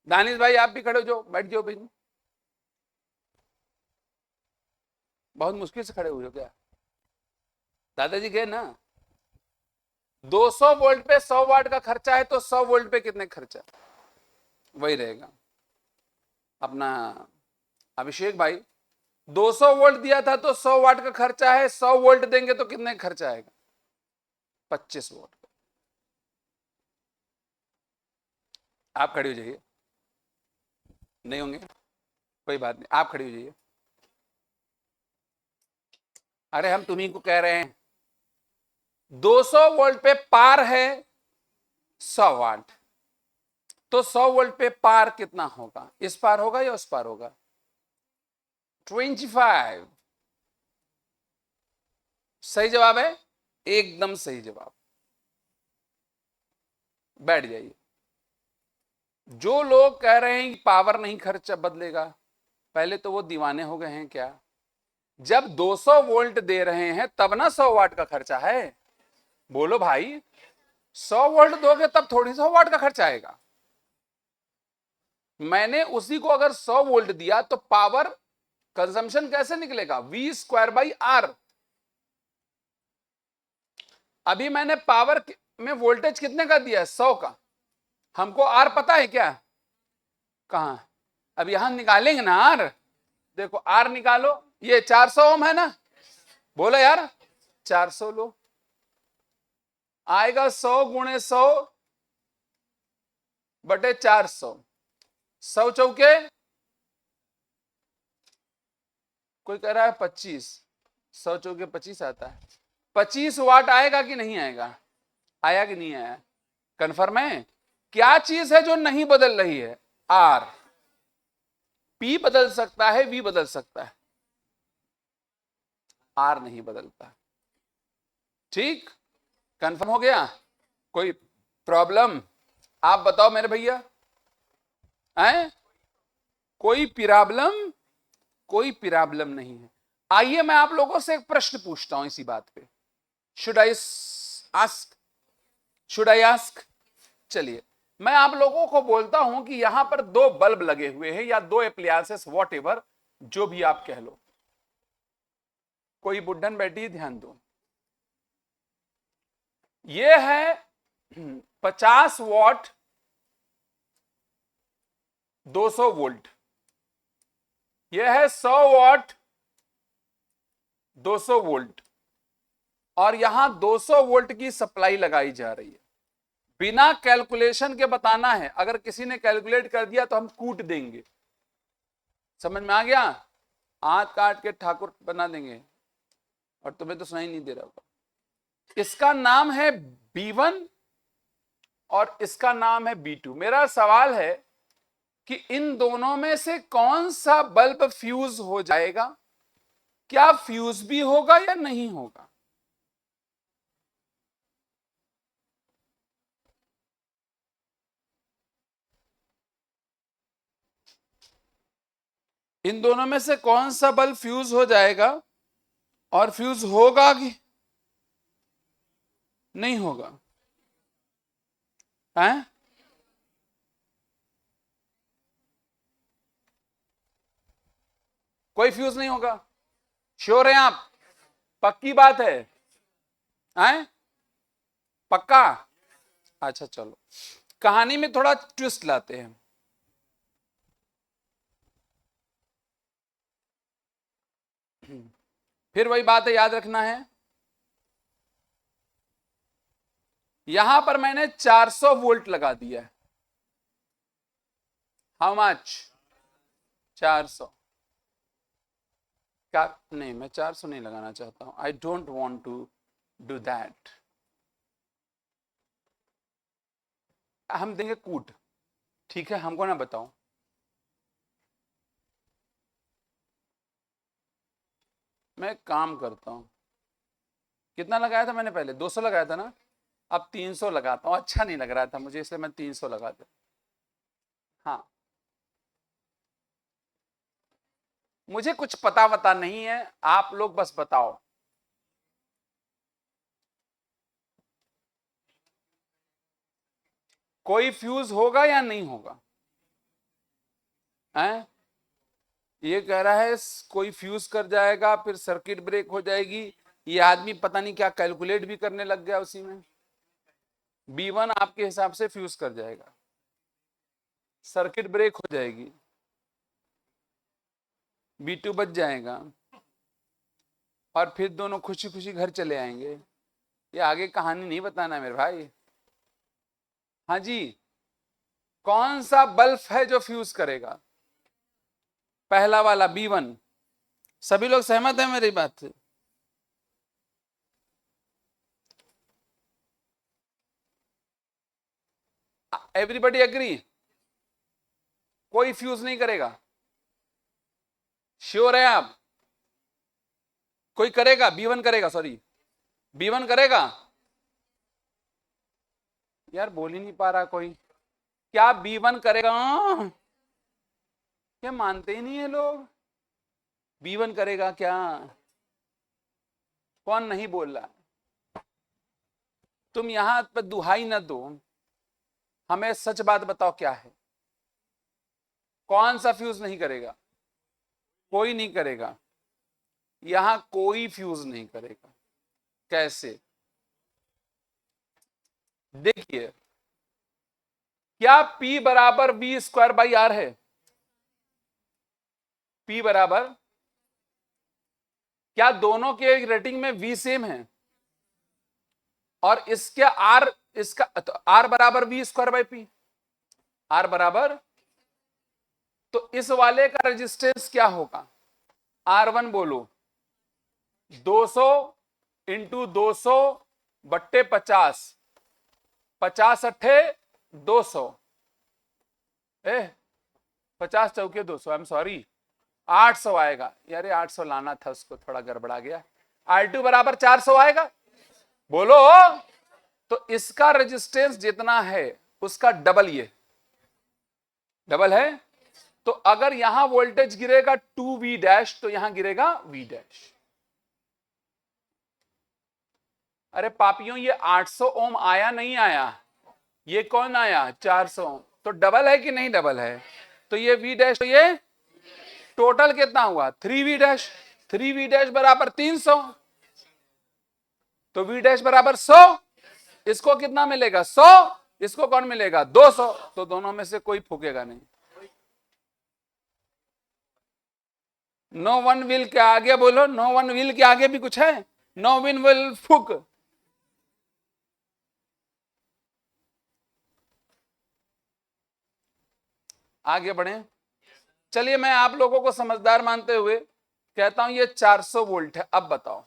दानिश भाई, आप भी खड़े हो जाओ, बैठ जाओ भाई। बहुत मुश्किल से खड़े हुए हो क्या? दादाजी गए ना? 200 वोल्ट पे 100 वाट का खर्चा है तो 100 वोल्ट पे कितने खर्चा? वही रहेगा। अपना अभिषेक भाई, 200 वोल्ट दिया था तो 100 वाट का खर्चा है, 100 वोल्ट देंगे तो कितने खर्चा आएगा? 25 वोल्ट। आप खड़े हो जाइए। नहीं होंगे, कोई बात नहीं, आप खड़े हो जाइए। अरे हम तुम्ही को कह रहे हैं, 200 वोल्ट पे पार है 100 वाट, तो 100 वोल्ट पे पार कितना होगा? इस पार होगा या उस पार होगा? 25। सही जवाब है, एकदम सही जवाब। बैठ जाइए। जो लोग कह रहे हैं कि पावर नहीं खर्चा बदलेगा, पहले तो वो दीवाने हो गए हैं क्या? जब 200 वोल्ट दे रहे हैं तब ना 100 वाट का खर्चा है। बोलो भाई, 100 वोल्ट दोगे तब थोड़ी 100 वाट का खर्चा आएगा। मैंने उसी को अगर 100 वोल्ट दिया तो पावर कंजम्पशन कैसे निकलेगा? V square by R. अभी मैंने पावर में वोल्टेज कितने का दिया है? 100 का। हमको आर पता है क्या? कहां? अब यहां निकालेंगे ना आर। देखो आर निकालो, ये 400 ओम है ना? बोलो यार, 400 लो, आएगा 100 गुणे 100 बटे 400। 100 चौके, कोई कह रहा है 25, 100 चौके 25 आता है। 25 वाट आएगा कि नहीं आएगा? आया कि नहीं आया? कंफर्म है? क्या चीज है जो नहीं बदल रही है? आर। पी बदल सकता है, वी बदल सकता है, आर नहीं बदलता। ठीक, कंफर्म हो गया? कोई प्रॉब्लम? आप बताओ मेरे भैया, हैं? कोई प्रॉब्लम? कोई प्रॉब्लम नहीं है। आइए मैं आप लोगों से एक प्रश्न पूछता हूं इसी बात पे। Should I ask? Should I ask? चलिए मैं आप लोगों को बोलता हूं कि यहां पर दो बल्ब लगे हुए हैं या दो एप्लायंसेस, वॉट एवर, जो भी आप कह लो। कोई बुड्ढन बैठी, ध्यान दो। ये है 50 वॉट 200 वोल्ट, यह है 100 वॉट 200 वोल्ट, और यहां 200 वोल्ट की सप्लाई लगाई जा रही है। बिना कैलकुलेशन के बताना है, अगर किसी ने कैलकुलेट कर दिया तो हम कूट देंगे। समझ में आ गया? हाथ काट के ठाकुर बना देंगे, और तुम्हें तो सुनाई नहीं दे रहा होगा। इसका नाम है B1 और इसका नाम है B2। मेरा सवाल है कि इन दोनों में से कौन सा बल्ब फ्यूज हो जाएगा? क्या फ्यूज भी होगा या नहीं होगा? इन दोनों में से कौन सा बल्ब फ्यूज हो जाएगा और फ्यूज होगा कि नहीं होगा? हैं? कोई फ्यूज नहीं होगा? श्योर हैं आप? पक्की बात है? हैं? पक्का? अच्छा चलो, कहानी में थोड़ा ट्विस्ट लाते हैं। फिर वही बात है, याद रखना है। यहां पर मैंने 400 वोल्ट लगा दिया है। How much? 400। क्या? नहीं, मैं 400 नहीं लगाना चाहता हूं। I don't want to do that. हम देंगे कूट, ठीक है? हमको ना बताओ। मैं एक काम करता हूं, कितना लगाया था मैंने पहले? 200 लगाया था ना? अब 300 लगाता हूं। अच्छा नहीं लग रहा था मुझे, इसलिए मैं 300 लगा दे। हाँ, मुझे कुछ पता वता नहीं है, आप लोग बस बताओ। कोई फ्यूज होगा या नहीं होगा? हैं? ये कह रहा है कोई फ्यूज कर जाएगा, फिर सर्किट ब्रेक हो जाएगी। ये आदमी पता नहीं क्या कैलकुलेट भी करने लग गया उसी में। B1 आपके हिसाब से फ्यूज कर जाएगा, सर्किट ब्रेक हो जाएगी, B2 बच जाएगा, और फिर दोनों खुशी खुशी घर चले आएंगे। ये आगे कहानी नहीं बताना मेरे भाई। हाँ जी, कौन सा बल्ब है जो फ्यूज करेगा? पहला वाला B1। सभी लोग सहमत हैं मेरी बात से? Everybody agree? कोई फ्यूज नहीं करेगा? श्योर है आप? कोई करेगा? B1 करेगा, सॉरी, B1 करेगा? यार बोल ही नहीं पा रहा कोई। क्या B1 करेगा? क्या मानते ही नहीं है लोग? B1 करेगा क्या? कौन नहीं बोल रहा? तुम यहां पर दुहाई न दो, हमें सच बात बताओ क्या है। कौन सा फ्यूज नहीं करेगा? कोई नहीं करेगा। यहां कोई फ्यूज नहीं करेगा। कैसे? देखिए, क्या P बराबर V²/R है? P बराबर, क्या दोनों के रेटिंग में V सेम है? और इसके R, इसका तो R बराबर V²/P, R बराबर, तो इस वाले का रेजिस्टेंस क्या होगा? R1 बोलो, 200 इंटू 200/50, 50 अट्ठे 200, 50 चौके 200, आई एम सॉरी 800 आएगा यार, 800 लाना था, उसको थोड़ा गड़बड़ा गया। R2 बराबर 400 आएगा, बोलो। तो इसका रेजिस्टेंस जितना है उसका डबल, ये डबल है। तो अगर यहां वोल्टेज गिरेगा 2V' तो यहां गिरेगा V'। अरे पापियों, ये 800 ओम आया नहीं आया, ये कौन आया 400 ओम, तो डबल है कि नहीं डबल है। तो ये V', तो ये टोटल कितना हुआ 3V', 3V' बराबर 300, तो V' बराबर 100, इसको कितना मिलेगा 100, इसको कौन मिलेगा 200, तो दोनों में से कोई फूकेगा नहीं। नो वन विल के आगे बोलो, नो वन विल के आगे भी कुछ है, नो वन विल फूक। आगे बढ़े, चलिए मैं आप लोगों को समझदार मानते हुए कहता हूं ये 400 वोल्ट है। अब बताओ,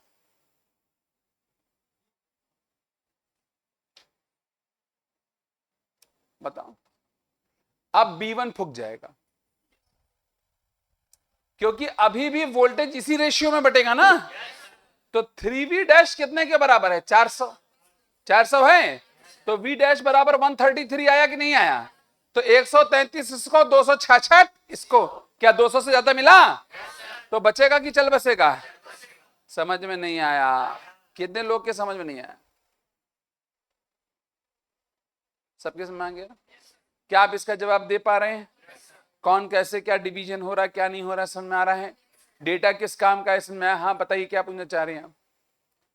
बताओ, अब B1 फूक जाएगा, क्योंकि अभी भी वोल्टेज इसी रेशियो में बटेगा ना। तो 3V' कितने के बराबर है 400, 400 है, तो V' बराबर 133 आया कि नहीं आया। तो 133 इसको, 266 इसको, क्या 200 से ज्यादा मिला, तो बचेगा कि चल बसेगा। समझ में नहीं आया, कितने लोग के समझ में नहीं आया, सबके समझ में आ गया। क्या आप इसका जवाब दे पा रहे हैं, कौन कैसे क्या डिवीजन हो रहा है, क्या नहीं हो रहा है, समझ में आ रहा है, डेटा किस काम का है समझ में। हाँ बताइए क्या पूछना चाह रहे हैं आप।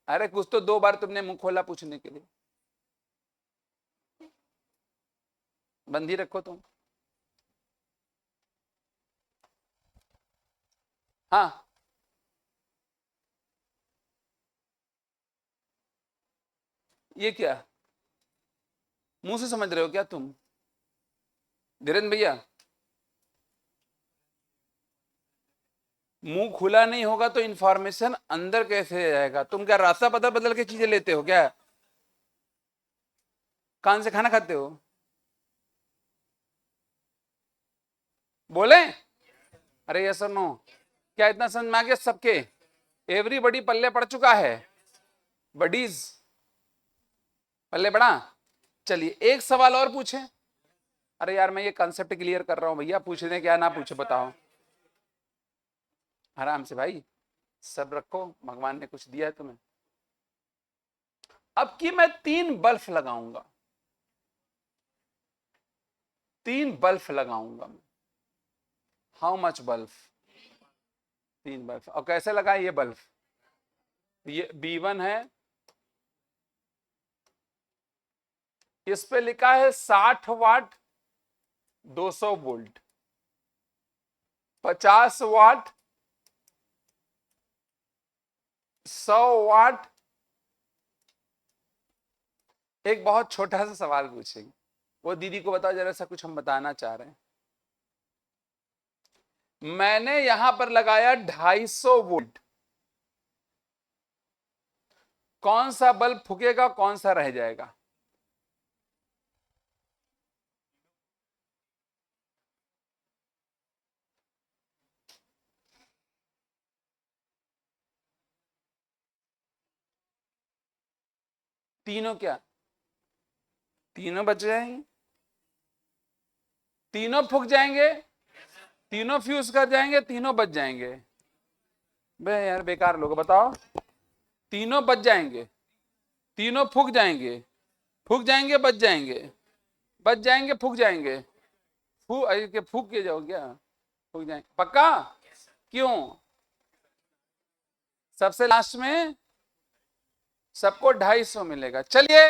अरे कुछ तो 2 बार तुमने मुंह खोला पूछने के लिए, बंद ही रखो तुम। हाँ ये क्या मुंह से समझ रहे हो क्या तुम धीरेन्द्र भैया, मुंह खुला नहीं होगा तो इंफॉर्मेशन अंदर कैसे जाएगा। तुम क्या रास्ता बदल बदल के चीजें लेते हो क्या, कान से खाना खाते हो, बोले। अरे यस और नो, क्या इतना समझ में आ गया सबके, एवरीबॉडी पल्ले पड़ चुका है, बडीज पल्ले पड़ा। चलिए एक सवाल और पूछे। अरे यार मैं ये कंसेप्ट क्लियर कर रहा हूं भैया, पूछ रहे क्या ना पूछे बताओ, आराम से भाई, सब रखो, भगवान ने कुछ दिया है तुम्हें। अब कि मैं 3 बल्ब लगाऊंगा, 3 बल्ब लगाऊंगा मैं, हाउ मच बल्ब, 3 बल्ब। और कैसे लगाए ये बल्ब, ये B1 है, इस पे लिखा है 60 वाट 200 वोल्ट, 50 वाट 100 वाट। एक बहुत छोटा सा सवाल पूछेंगे, वो दीदी को बताओ जरा सा, कुछ हम बताना चाह रहे हैं। मैंने यहां पर लगाया 250 वोल्ट, कौन सा बल्ब फूकेगा कौन सा रह जाएगा। तीनों क्या, तीनों बच जाएंगे, तीनों फूक जाएंगे, तीनों फ्यूज कर जाएंगे, तीनों बच जाएंगे। बे यार बेकार लोग, बताओ, तीनों बच जाएंगे, तीनों फूक जाएंगे, फूक जाएंगे बच जाएंगे, बच जाएंगे फूक जाएंगे, फूक के जाओ क्या, फूक जाएंगे पक्का। क्यों, सबसे लास्ट में सबको 250 मिलेगा। चलिए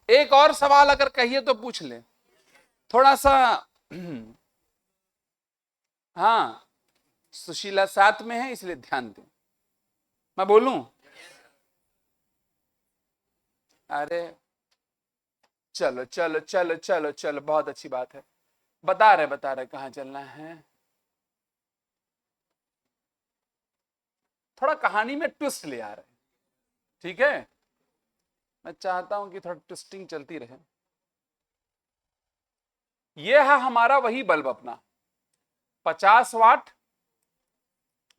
एक और सवाल अगर कहिए तो पूछ ले, थोड़ा सा हाँ सुशीला साथ में है इसलिए ध्यान दें, मैं बोलूं। अरे चलो चलो चलो चलो चलो, बहुत अच्छी बात है, बता रहे कहां चलना है। थोड़ा कहानी में ट्विस्ट ले आ रहे हैं, ठीक है, मैं चाहता हूं कि थोड़ा ट्विस्टिंग चलती रहे। ये है हमारा वही बल्ब अपना, 50 वाट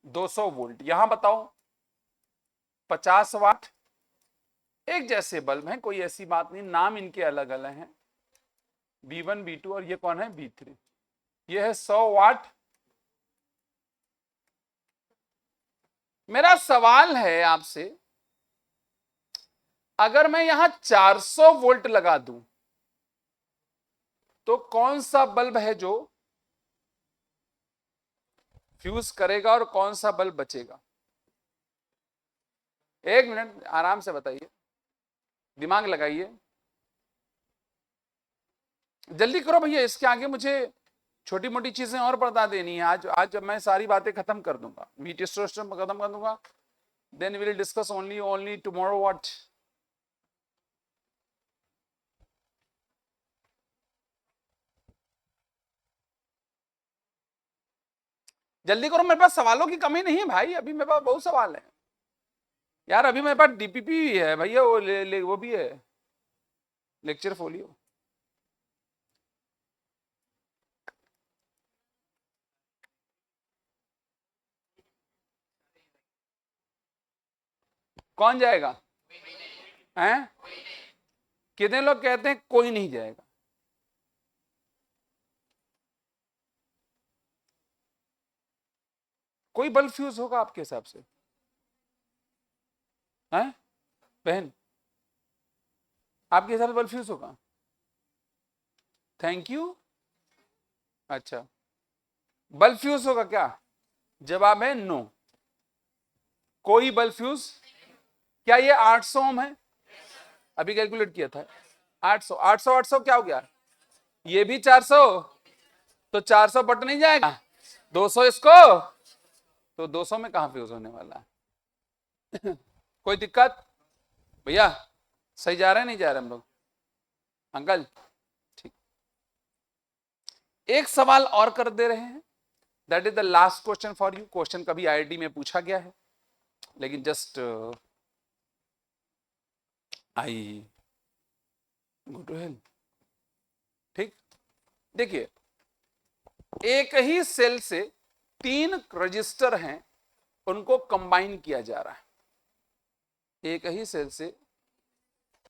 200 वोल्ट। यहां बताओ 50 वाट, एक जैसे बल्ब हैं, कोई ऐसी बात नहीं, नाम इनके अलग अलग हैं, B1 B2 और ये कौन है B3। ये है 100 वाट। मेरा सवाल है आपसे, अगर मैं यहां 400 वोल्ट लगा दूं तो कौन सा बल्ब है जो फ्यूज करेगा और कौन सा बल्ब बचेगा? एक मिनट आराम से बताइए, दिमाग लगाइए, जल्दी करो भैया, इसके आगे मुझे छोटी मोटी चीजें और बता देनी है। आज जब मैं सारी बातें खत्म कर दूंगा, मीट स्टोर खत्म कर दूंगा, then will discuss only tomorrow what. जल्दी करो, मेरे पास सवालों की कमी नहीं है भाई, अभी मेरे पास बहुत सवाल है यार, अभी मेरे पास डीपीपी भी है भैया, वो भी है, लेक्चर फोलियो। कौन जाएगा? हैं? कितने लोग कहते हैं कोई नहीं जाएगा? कोई बल्ब फ्यूज होगा आपके हिसाब से? हैं बहन, आपके हिसाब से बल्ब फ्यूज होगा? Thank you. अच्छा, बल्ब फ्यूज होगा क्या? जवाब है नो, कोई बल्ब फ्यूज। क्या ये 800 ओम है? अभी कैलकुलेट किया था, 800 800 800 क्या हो गया? ये भी 400, तो 400 बट नहीं जाएगा, 200 इसको, तो 200 में कहां फ्यूज होने वाला है? कोई दिक्कत भैया? सही जा रहे हैं नहीं जा रहे हम लोग? अंकल ठीक, एक सवाल और कर दे रहे हैं, that is the last question for you. Question कभी आईआईटी में पूछा गया है, लेकिन just I go to hell. ठीक, देखिए, एक ही सेल से 3 रजिस्टर हैं, उनको कंबाइन किया जा रहा है। एक ही सेल से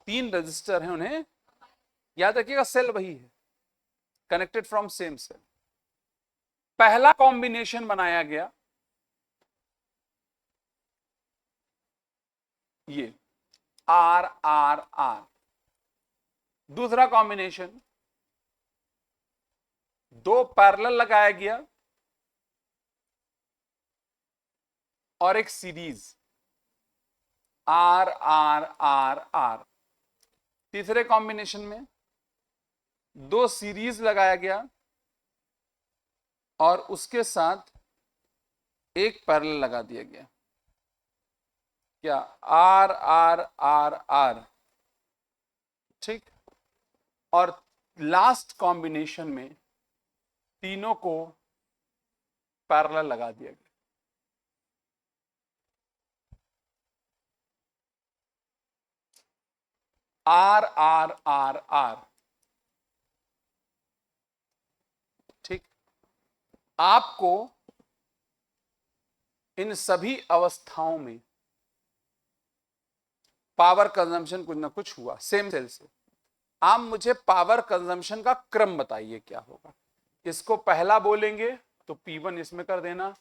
3 रजिस्टर हैं, उन्हें याद रखिएगा, सेल वही है, कनेक्टेड फ्रॉम सेम सेल। पहला कॉम्बिनेशन बनाया गया ये आर आर आर, दूसरा कॉम्बिनेशन 2 पैरेलल लगाया गया और एक series R R R R. तीसरे कॉम्बिनेशन में 2 सीरीज लगाया गया और उसके साथ एक पैरेलल लगा दिया गया, क्या? R R R R. ठीक, और लास्ट कॉम्बिनेशन में तीनों को पैरेलल लगा दिया गया। R R R R. ठीक, आपको इन सभी अवस्थाओं में पावर कंजम्पशन कुछ ना कुछ हुआ सेम सेल से। आप मुझे पावर कंजम्पशन का क्रम बताइए क्या होगा? इसको पहला बोलेंगे तो P1 इसमें कर देना,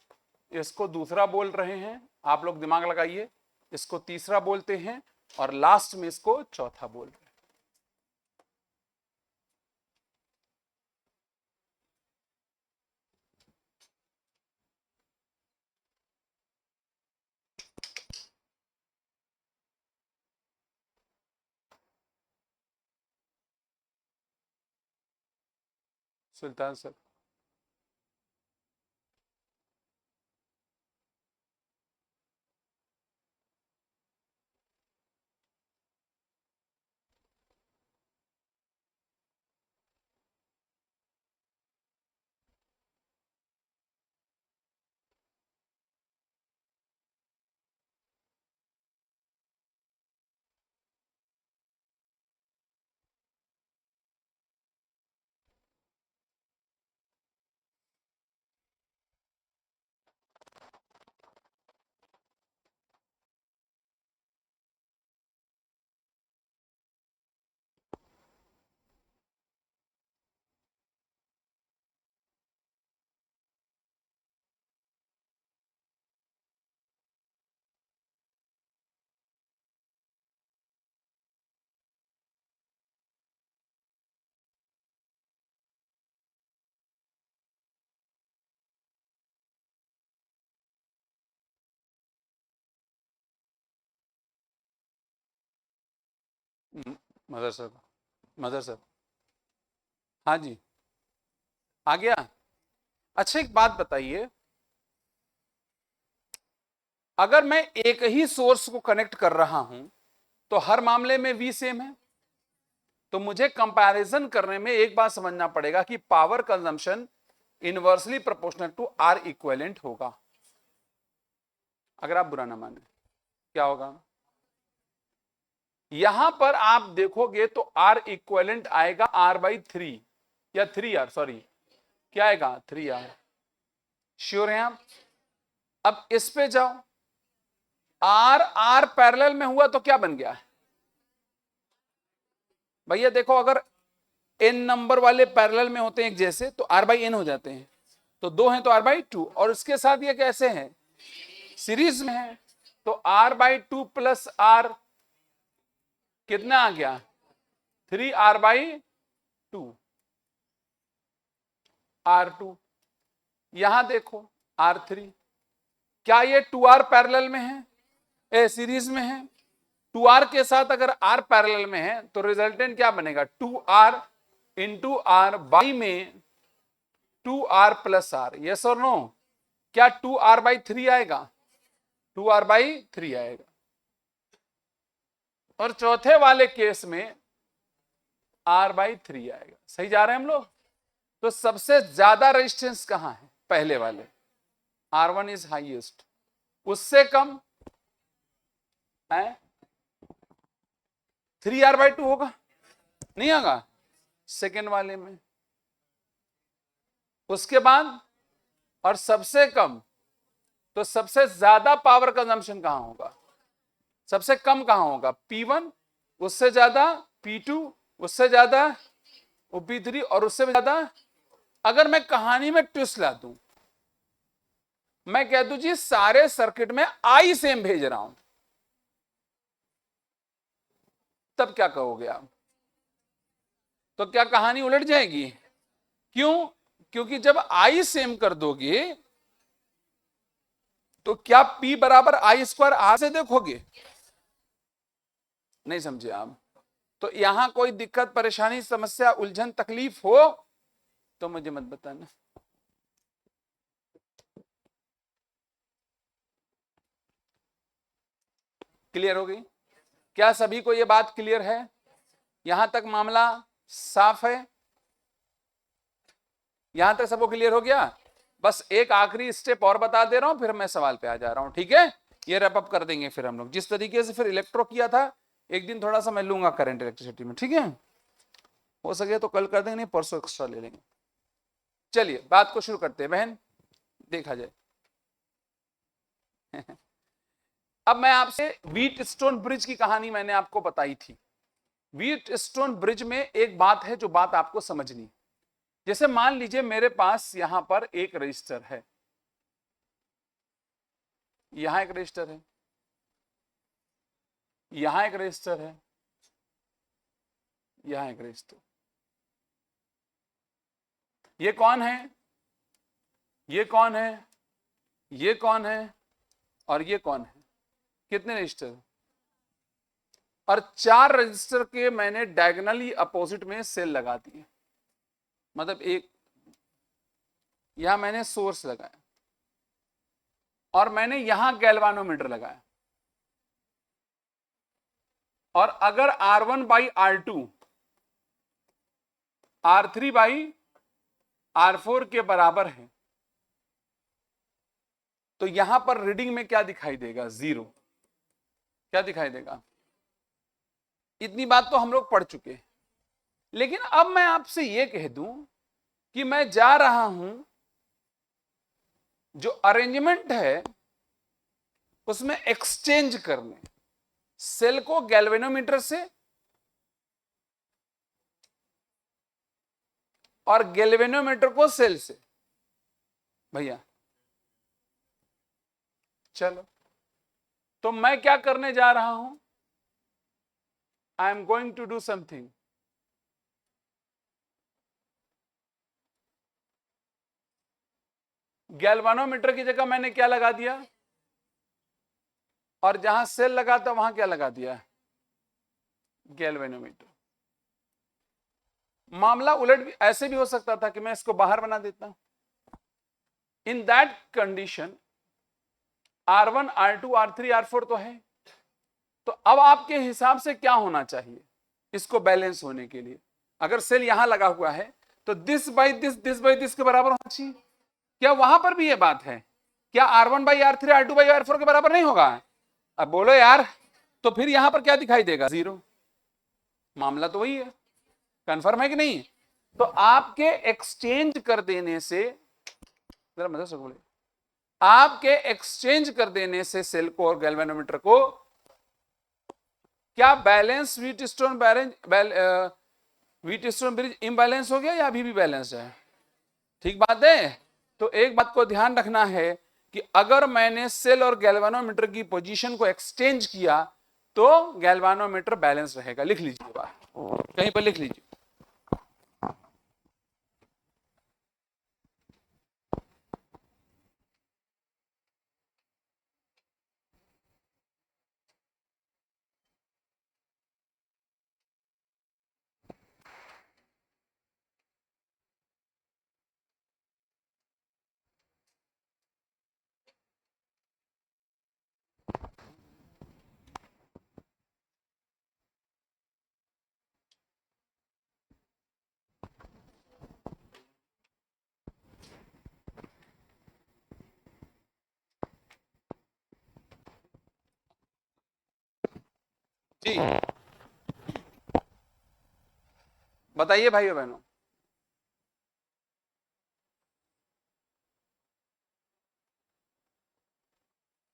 इसको दूसरा बोल रहे हैं, आप लोग दिमाग लगाइए, इसको तीसरा बोलते हैं, और लास्ट में इसको चौथा बोल रहे हैं। Sultan sir, mother sir, mother sir, हाँ जी, आ गया। अच्छा एक बात बताइए, अगर मैं एक ही सोर्स को कनेक्ट कर रहा हूं तो हर मामले में V सेम है, तो मुझे कंपैरिजन करने में एक बात समझना पड़ेगा कि power consumption inversely proportional to R equivalent होगा। अगर आप बुरा ना माने, क्या होगा? यहां पर आप देखोगे तो R इक्विवेलेंट आएगा R/3 या 3R, सॉरी क्या आएगा 3R। श्योर हैं आप? अब इस पे जाओ, R R पैरेलल में हुआ तो क्या बन गया भैया? देखो अगर n नंबर वाले पैरेलल में होते हैं एक जैसे तो R/n हो जाते हैं, तो 2 हैं तो R/2, और इसके साथ ये कैसे हैं? सीरीज में है, तो R/2 प्लस R कितना आ गया? 3R/2 R2। यहां देखो R3, क्या ये 2R पैरेलल में है, सीरीज में है? 2R के साथ अगर R पैरेलल में है तो रिजल्टेंट क्या बनेगा? 2R इंटू R बाई में 2R प्लस R। यस और नो? क्या 2R/3 आएगा? 2R/3 आएगा। और चौथे वाले केस में R/3 आएगा। सही जा रहे हैं हम लोग? तो सबसे ज्यादा रेजिस्टेंस कहां है? पहले वाले, R1 इज हाईएस्ट, उससे कम है 3R/2 होगा, नहीं होगा सेकेंड वाले में। उसके बाद और सबसे कम, तो सबसे ज्यादा पावर कंजम्पशन कहां होगा? सबसे कम कहां होगा? P1, उससे ज्यादा P2, उससे ज्यादा P3, और उससे ज्यादा। अगर मैं कहानी में ट्विस्ट ला दूं, मैं कह दूं जी सारे सर्किट में I सेम भेज रहा हूं, तब क्या कहोगे आप? तो क्या कहानी उलट जाएगी? क्यों? क्योंकि जब I सेम कर दोगे तो क्या P बराबर I² R से देखोगे? नहीं समझे आप? तो यहां कोई दिक्कत, परेशानी, समस्या, उलझन, तकलीफ हो तो मुझे मत बताना। क्लियर हो गई? क्या सभी को यह बात क्लियर है? यहां तक मामला साफ है? यहां तक सबको क्लियर हो गया? बस एक आखिरी स्टेप और बता दे रहा हूं, फिर मैं सवाल पे आ जा रहा हूं, ठीक है? ये रैप अप कर देंगे फिर हम लोग। जिस तरीके से फिर इलेक्ट्रो किया था, एक दिन थोड़ा सा मैं लूंगा करंट इलेक्ट्रिसिटी में, ठीक है? हो सके तो कल कर देंगे, नहीं परसों एक्स्ट्रा ले लेंगे। चलिए बात को शुरू करते हैं बहन, देखा जाए। अब मैं आपसे व्हीट स्टोन ब्रिज की कहानी मैंने आपको बताई थी। व्हीट स्टोन ब्रिज में एक बात है जो बात आपको समझनी। जैसे मान लीजिए मेरे पास यहां पर एक रजिस्टर है, यहां एक रजिस्टर है, यहां एक रजिस्टर है, यहां एक रजिस्टर। ये कौन है? ये कौन है? ये कौन है? और ये कौन है? कितने रजिस्टर? और 4 रजिस्टर के मैंने डायगोनली अपोजिट में सेल लगा दिए। मतलब एक यहां मैंने सोर्स लगाया और मैंने यहां गैल्वानोमीटर लगाया, और अगर R1/R2 R3/R4 के बराबर है तो यहां पर रीडिंग में क्या दिखाई देगा? 0। क्या दिखाई देगा? इतनी बात तो हम लोग पढ़ चुके हैं। लेकिन अब मैं आपसे यह कह दूं कि मैं जा रहा हूं, जो अरेंजमेंट है उसमें एक्सचेंज करने, सेल को गैल्वेनोमीटर से और गैल्वेनोमीटर को सेल से। भैया चलो, तो मैं क्या करने जा रहा हूं? I am going to do something. Galvanometer की जगह मैंने क्या लगा दिया? और जहां सेल लगा था वहां क्या लगा दिया? गैल्वेनोमीटर। मामला उलट भी ऐसे भी हो सकता था कि मैं इसको बाहर बना देता। In that condition R1 R2 R3 R4 तो है, तो अब आपके हिसाब से क्या होना चाहिए इसको बैलेंस होने के लिए? अगर सेल यहां लगा हुआ है तो दिस बाई दिस के बराबर होना चाहिए। क्या वहां पर भी ये बात है? क्या R1 by R3 R2 by R4 के बराबर नहीं होगा? अब बोलो यार, तो फिर यहां पर क्या दिखाई देगा? 0। मामला तो वही है, कंफर्म है कि नहीं? तो आपके एक्सचेंज कर देने से, जरा मदद से बोले, आपके एक्सचेंज कर देने से सेल को और गैल्वेनोमीटर को क्या balance Wheatstone Wheatstone bridge imbalance हो गया या अभी भी बैलेंस है? ठीक बात है। तो एक बात को ध्यान रखना है कि अगर मैंने सेल और गैल्वेनोमीटर की पोजीशन को एक्सचेंज किया तो गैल्वेनोमीटर बैलेंस रहेगा। लिख लीजिए बात, कहीं पर लिख लीजिए। जी बताइए भाइयों बहनों।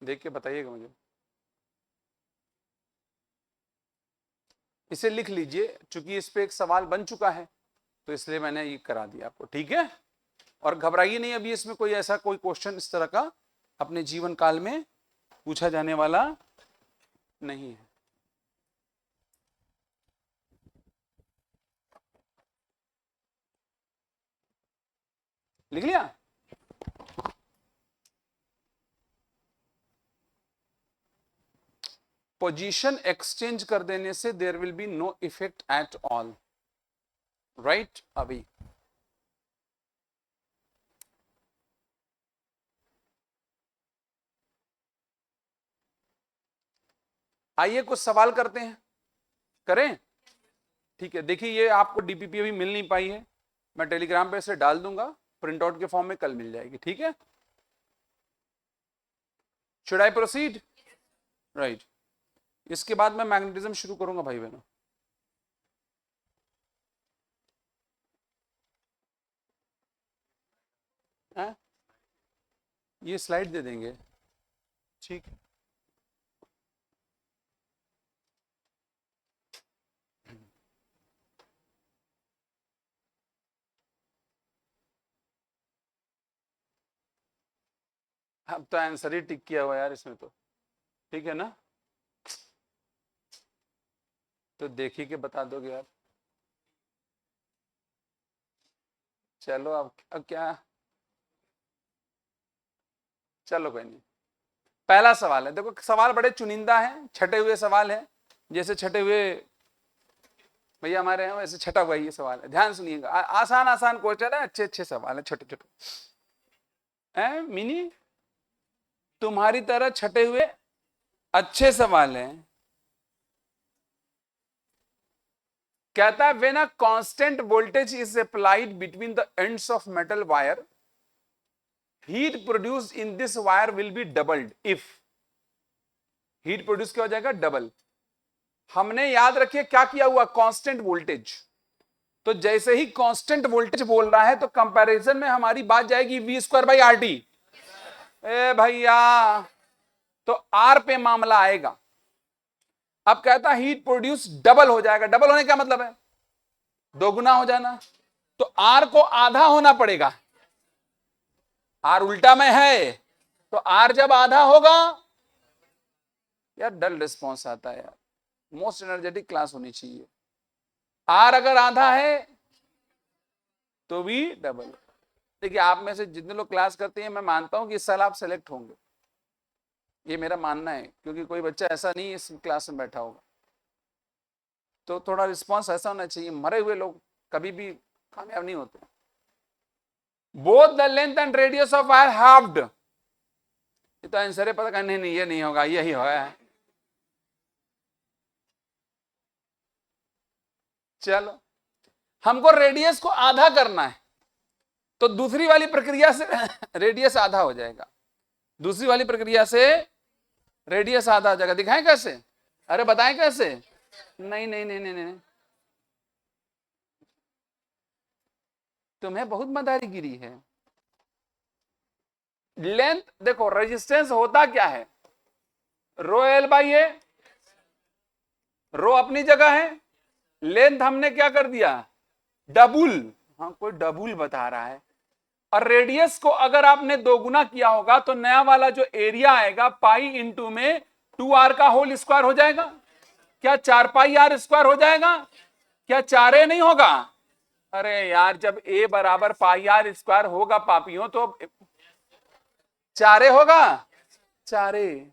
देख के बताइएगा मुझे। इसे लिख लीजिए, चूंकि इस पे एक सवाल बन चुका है तो इसलिए मैंने ये करा दिया आपको, ठीक है? और घबराइए नहीं, अभी इसमें कोई ऐसा कोई क्वेश्चन इस तरह का अपने जीवन काल में पूछा जाने वाला नहीं है। लिख लिया? पोजीशन एक्सचेंज कर देने से there will be no effect at all, right? अभी आइए कुछ सवाल करते हैं, करें? ठीक है, देखिए ये आपको डीपीपी अभी मिल नहीं पाई है, मैं टेलीग्राम पे इसे डाल दूंगा, प्रिंट आउट के फॉर्म में कल मिल जाएगी, ठीक है? Should I proceed? राइट। इसके बाद मैं मैग्नेटिज्म शुरू करूंगा भाई बहनों। ये स्लाइड दे देंगे, ठीक है? अब तो आंसर ही टिक किया हुआ यार इसमें तो, ठीक है ना? तो देखिए के बता दोगे यार। चलो अब क्या, चलो कोई नहीं। पहला सवाल है, देखो सवाल बड़े चुनिंदा है, छटे हुए सवाल है, जैसे छटे हुए भैया हमारे हैं वैसे छटा हुआ ये सवाल है। ध्यान सुनिएगा, आसान आसान क्वेश्चन है, अच्छे अच्छे सवाल है, छोटे छोटे हैं। मिनी तुम्हारी तरह छटे हुए अच्छे सवाल हैं। कहता है when a constant voltage is applied between the ends of metal wire, heat produce in this wire will be doubled if. Heat produce क्या हो जाएगा? डबल। हमने याद रखिए क्या किया हुआ? Constant voltage. तो जैसे ही कांस्टेंट वोल्टेज बोल रहा है तो कंपैरिजन में हमारी बात जाएगी V²/RT। ए भैया, तो आर पे मामला आएगा। अब कहता हीट प्रोड्यूस डबल हो जाएगा। डबल होने का मतलब है दोगुना हो जाना, तो आर को आधा होना पड़ेगा। आर उल्टा में है, तो आर जब आधा होगा, यार डल रिस्पॉन्स आता है यार, मोस्ट एनर्जेटिक क्लास होनी चाहिए। आर अगर आधा है तो भी डबल। देखिए आप में से जितने लोग क्लास करते हैं, मैं मानता हूं कि इस साल आप सेलेक्ट होंगे, ये मेरा मानना है, क्योंकि कोई बच्चा ऐसा नहीं इस क्लास में बैठा होगा। तो थोड़ा रिस्पॉन्स ऐसा होना चाहिए, मरे हुए लोग कभी भी कामयाब नहीं होते। Both the length and radius of wire halved, ये तो आंसर है, पता कर नहीं ये नहीं होगा, यही होगा। चलो हमको रेडियस को आधा करना है, तो दूसरी वाली प्रक्रिया से रेडियस आधा हो जाएगा, दूसरी वाली प्रक्रिया से रेडियस आधा हो जाएगा। दिखाएं कैसे? अरे बताएं कैसे? नहीं नहीं नहीं नहीं नहीं, तुम्हें बहुत मदारीगिरी है। लेंथ देखो, रेजिस्टेंस होता क्या है, रो एल बाई ए, रो अपनी जगह है, लेंथ हमने क्या कर दिया, डबल। हाँ कोई डबल बता रहा है। और रेडियस को अगर आपने दोगुना किया होगा तो नया वाला जो एरिया आएगा पाई इंटू में 2r का होल स्क्वायर हो जाएगा। क्या 4 पाई r स्क्वायर हो जाएगा? क्या 4a नहीं होगा? अरे यार जब a बराबर पाई r स्क्वायर होगा पापियों तो 4a होगा, 4a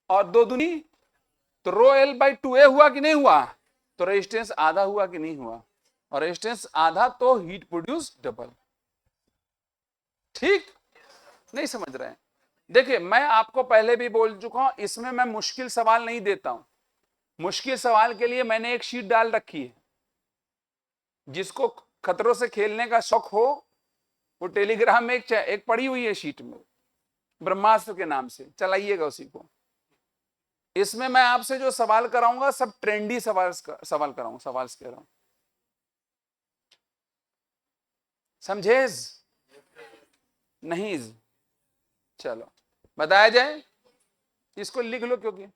और 2 दूनी तो रो एल बाई 2a हुआ कि नहीं हुआ? तो रेजिस्टेंस आधा हुआ कि नहीं हुआ? और रेजिस्टेंस आधा तो हीट प्रोड्यूस डबल। ठीक नहीं समझ रहे हैं? देखिए मैं आपको पहले भी बोल चुका हूं, इसमें मैं मुश्किल सवाल नहीं देता हूं। मुश्किल सवाल के लिए मैंने एक शीट डाल रखी है, जिसको खतरों से खेलने का शौक हो वो टेलीग्राम में एक पड़ी हुई है शीट में, ब्रह्मास्त्र के नाम से, चलाइएगा उसी को। इसमें मैं आपसे जो सवाल कराऊंगा सब ट्रेंडी सवाल कराऊंगा, सवाल कह रहा हूं, समझेज नहीं? चलो बताया जाए, इसको लिख लो क्योंकि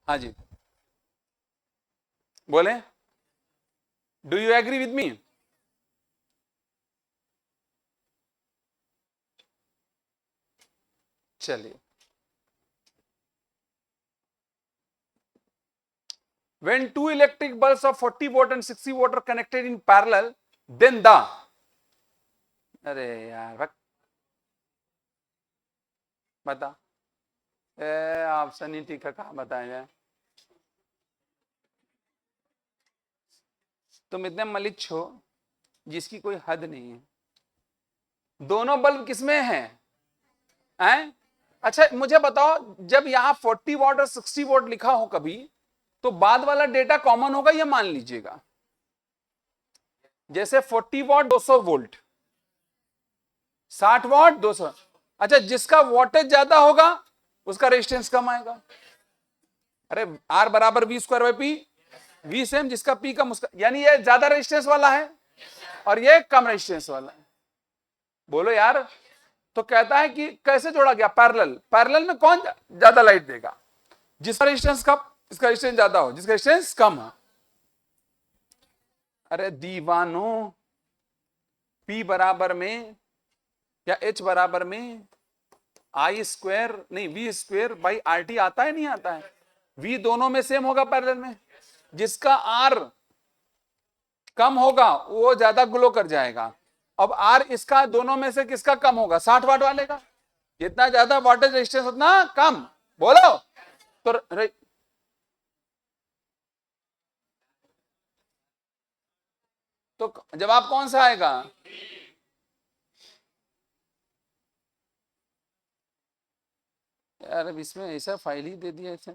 हाँ जी बोले, do you agree with me? चलिए, when two electric bulbs of 40 watt and 60 watt are connected in parallel, then the, अरे यार बता, ऑप्शन ही ठीक है, कहा बताया जाए? तुम इतने मलिच्छ हो जिसकी कोई हद नहीं है। दोनों बल्ब किसमें हैं? अच्छा मुझे बताओ, जब यहां 40 वॉट और 60 वॉट लिखा हो कभी, तो बाद वाला डेटा कॉमन होगा, ये मान लीजिएगा। जैसे 40 वॉट 200 वोल्ट, 60 वॉट 200। अच्छा जिसका वोल्टेज ज्यादा होगा उसका रेजिस्टेंस कम आएगा। अरे आर बराबर V square by P, V same, जिसका पी कम उसका, यानी ये ज्यादा रेजिस्टेंस वाला है और ये कम रेजिस्टेंस वाला है। बोलो यार, तो कहता है कि कैसे जोड़ा गया, पैरेलल। पैरेलल में कौन ज्यादा लाइट देगा? जिसका रेजिस्टेंस कम, इसका रेजिस्टेंस ज्यादा हो, जिसका रेजिस्टेंस कम हो। अरे दीवानो, P बराबर में या H बराबर में आई स्क्वायर नहीं V square by R T आता है, नहीं आता है? V दोनों में सेम होगा पैरेलल में, जिसका R कम होगा वो ज्यादा ग्लो कर जाएगा। अब R इसका दोनों में से किसका कम होगा? 60 वाट वाले का। जितना ज्यादा वोल्टेज रेजिस्टेंस उतना कम। बोलो तो जवाब कौन सा आएगा? यार अब इसमें ऐसा फाइल ही दे दिया ऐसे,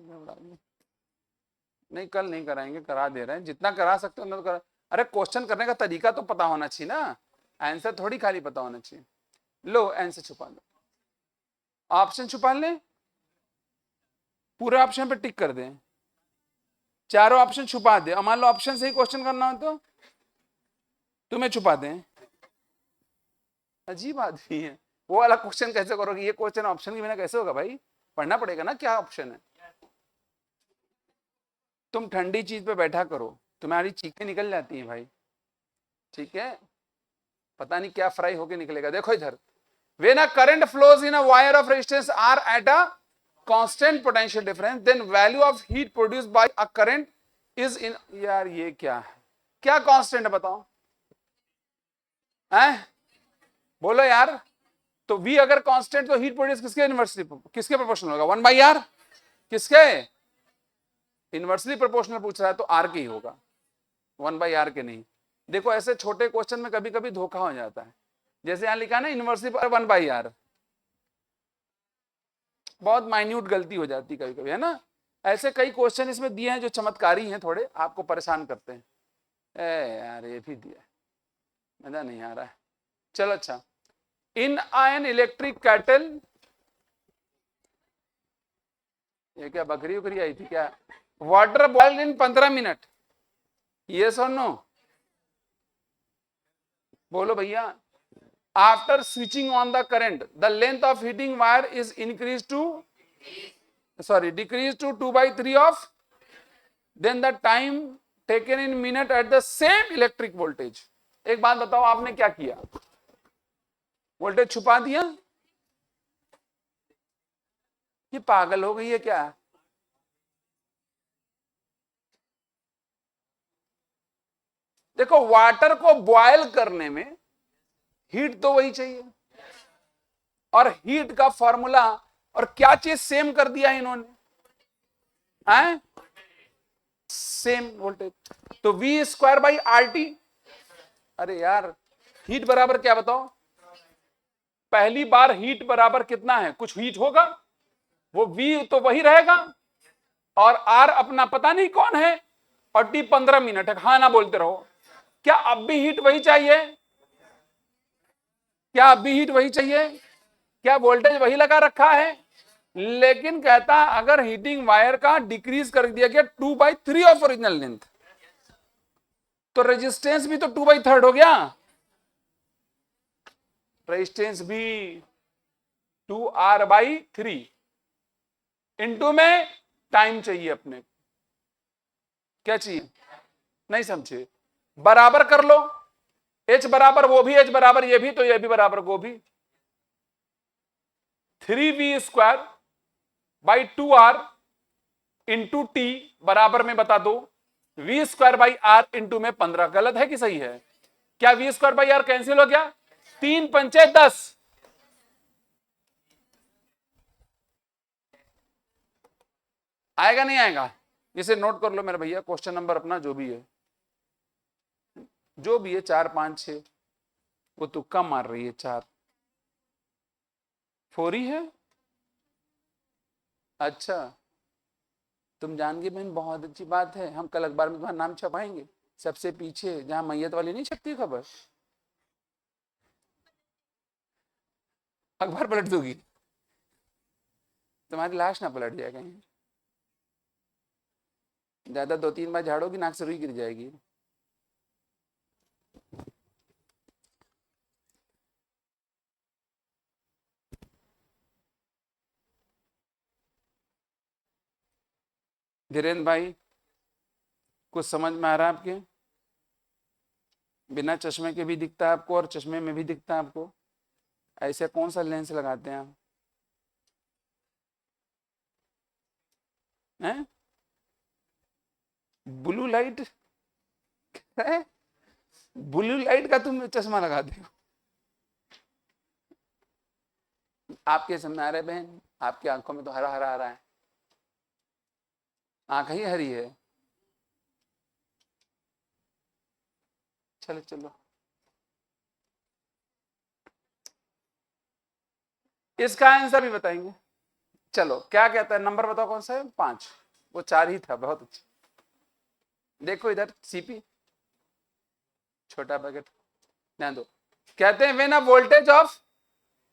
नहीं कल नहीं कराएंगे, करा दे रहे हैं, जितना करा सकते हो उतना तो करा। अरे क्वेश्चन करने का तरीका तो पता होना चाहिए ना, आंसर थोड़ी खाली पता होना चाहिए। लो आंसर छुपा लो, ऑप्शन छुपा लें, पूरे ऑप्शन पे टिक कर दें, चारों ऑप्शन छुपा दे। मान लो ऑप्शन से ही क्वेश्चन करना हो तो तुम्हें छुपा दें, अजीब आदमी है। वो वाला क्वेश्चन कैसे करोगे, ये क्वेश्चन ऑप्शन के बिना कैसे होगा भाई, पढ़ना पड़ेगा ना क्या ऑप्शन है। तुम ठंडी चीज पे बैठा करो, तुम्हारी चीखें निकल जाती हैं भाई, ठीक है, पता नहीं क्या फ्राई होके निकलेगा। देखो इधर, when a current flows in a wire of resistance R at a constant potential difference, then value of heat produced by a current is in, यार ये क्या है, क्या कांस्टेंट है बताओ, हैं बोलो यार। तो V अगर कांस्टेंट तो हीट प्रोड्यूस किसके इनवर्सली, किसके प्रोपोर्शनल होगा, 1/R, किसके इनवर्सली प्रोपोर्शनल पूछ रहा है तो R के ही होगा, 1/R के नहीं। देखो ऐसे छोटे क्वेश्चन में कभी कभी धोखा हो जाता है, जैसे यहां लिखा ना इनवर्सली 1/R, बहुत माइन्यूट गलती हो जाती कभी कभी, है ना। ऐसे कई क्वेश्चन इसमें दिए हैं जो चमत्कारी हैं, थोड़े आपको परेशान करते हैं। ए यार ये भी दिया, मजा नहीं आ रहा है। चलो अच्छा, इन एन इलेक्ट्रिक कैटल, ये क्या बकरी उकरी आई थी क्या, water boiled in 15 minute, yes और नो, बोलो भैया। After switching on the current the length of heating wire is increase to, sorry decrease to 2/3 of, then the time taken in minute at the same electric voltage. एक बात बताओ, आपने क्या किया, voltage छुपा दिया, ये पागल हो गई है क्या। देखो वाटर को बॉयल करने में हीट तो वही चाहिए, और हीट का फॉर्मूला और क्या चीज सेम कर दिया इन्होंने, हैं सेम वोल्टेज, तो V²/RT। अरे यार हीट बराबर क्या बताओ, पहली बार हीट बराबर कितना है, कुछ हीट होगा, वो V तो वही रहेगा, और R अपना पता नहीं कौन है, और T 15 मिनट है, हाँ ना बोलते रहो। क्या अब भी हीट वही चाहिए, क्या अब भी हीट वही चाहिए, क्या वोल्टेज वही लगा रखा है, लेकिन कहता अगर हीटिंग वायर का डिक्रीज कर दिया गया 2/3 ऑफ ओरिजिनल लेंथ, तो रेजिस्टेंस भी तो 2/3 हो गया, रेजिस्टेंस भी 2R/3, इंटू में टाइम चाहिए अपने, क्या चाहिए नहीं समझे, बराबर कर लो, H बराबर वो भी, H बराबर ये भी, तो ये भी बराबर वो भी, 3V²/2R इंटू T बराबर में बता दो V²/R इंटू में 15। गलत है कि सही है, क्या V²/R कैंसिल हो गया, 3 पंचे 10, आएगा नहीं आएगा, इसे नोट कर लो मेरे भैया, क्वेश्चन नंबर अपना जो भी है, जो भी है 4 5 6, वो तुक्का मार रही है, 4 4 ही है, अच्छा तुम जान गए बहन, बहुत अच्छी बात है, हम कल अखबार में तुम्हारा नाम छपाएंगे, सबसे पीछे जहां मैयत वाली नहीं छपती खबर, अखबार पलट दोगी, तुम्हारी लाश ना पलट जाए कहीं, ज्यादा 2-3 बार झाड़ोगी नाक से रुई गिर जाएगी। धीरेन्द्र भाई कुछ समझ में आ रहा है आपके, बिना चश्मे के भी दिखता है आपको और चश्मे में भी दिखता है आपको, ऐसे कौन सा लेंस लगाते हैं आप, हैं ब्लू लाइट है, ब्लू लाइट का तुम चश्मा लगाते हो, आपके सामने आ रहे बहन, आपकी आंखों में तो हरा हरा आ रहा है, आंख ही हरी है, चलो चलो इसका आंसर भी बताएंगे। चलो क्या कहता है, नंबर बताओ कौन सा है, 5, वो 4 ही था, बहुत अच्छा। देखो इधर सीपी, छोटा पैकेट, ध्यान दो, कहते हैं when a voltage of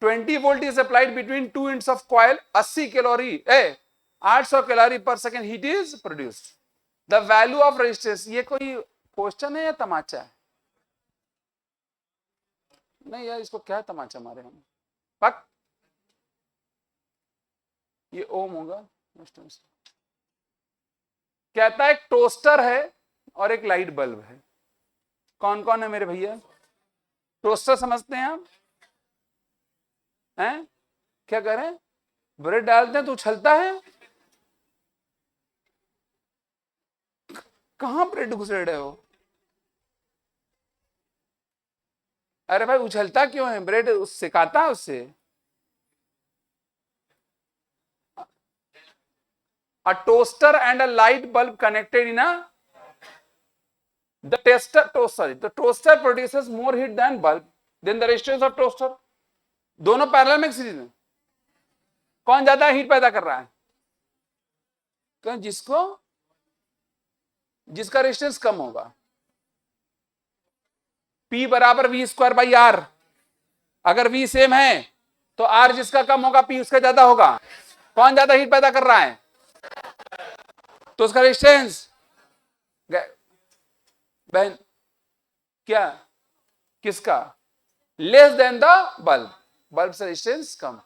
20 volt is applied between 2 inch of coil, 80 calorie 800 calorie per second heat is produced, the value of resistance, ये कोई क्वेश्चन है या तमाचा है, नहीं यार, इसको क्या तमाचा मारे हम, पक, ये ओम होगा। कहता है एक टोस्टर है और एक लाइट बल्ब है, कौन कौन है मेरे भैया? टोस्टर समझते हैं आप? हैं? क्या करें? ब्रेड डालते हैं तो उछलता है? कहां ब्रेड घुसेड़ रहे हो? अरे भाई उछलता क्यों है ब्रेड? सिकाता है उससे। A toaster and a light bulb connected in a the toaster produces more heat than bulb, then the resistance of toaster। दोनों पैरेलल में सीरीज में, कौन ज्यादा हीट पैदा कर रहा है? कौन? जिसका रेजिस्टेंस कम होगा। P बराबर वी स्क्वायर बाई आर, अगर V सेम है तो R जिसका कम होगा P उसका ज्यादा होगा। कौन ज्यादा हीट पैदा कर रहा है? तो उसका रेजिस्टेंस बहन क्या, किसका? Less than the bulb, bulb से रेजिस्टेंस कम।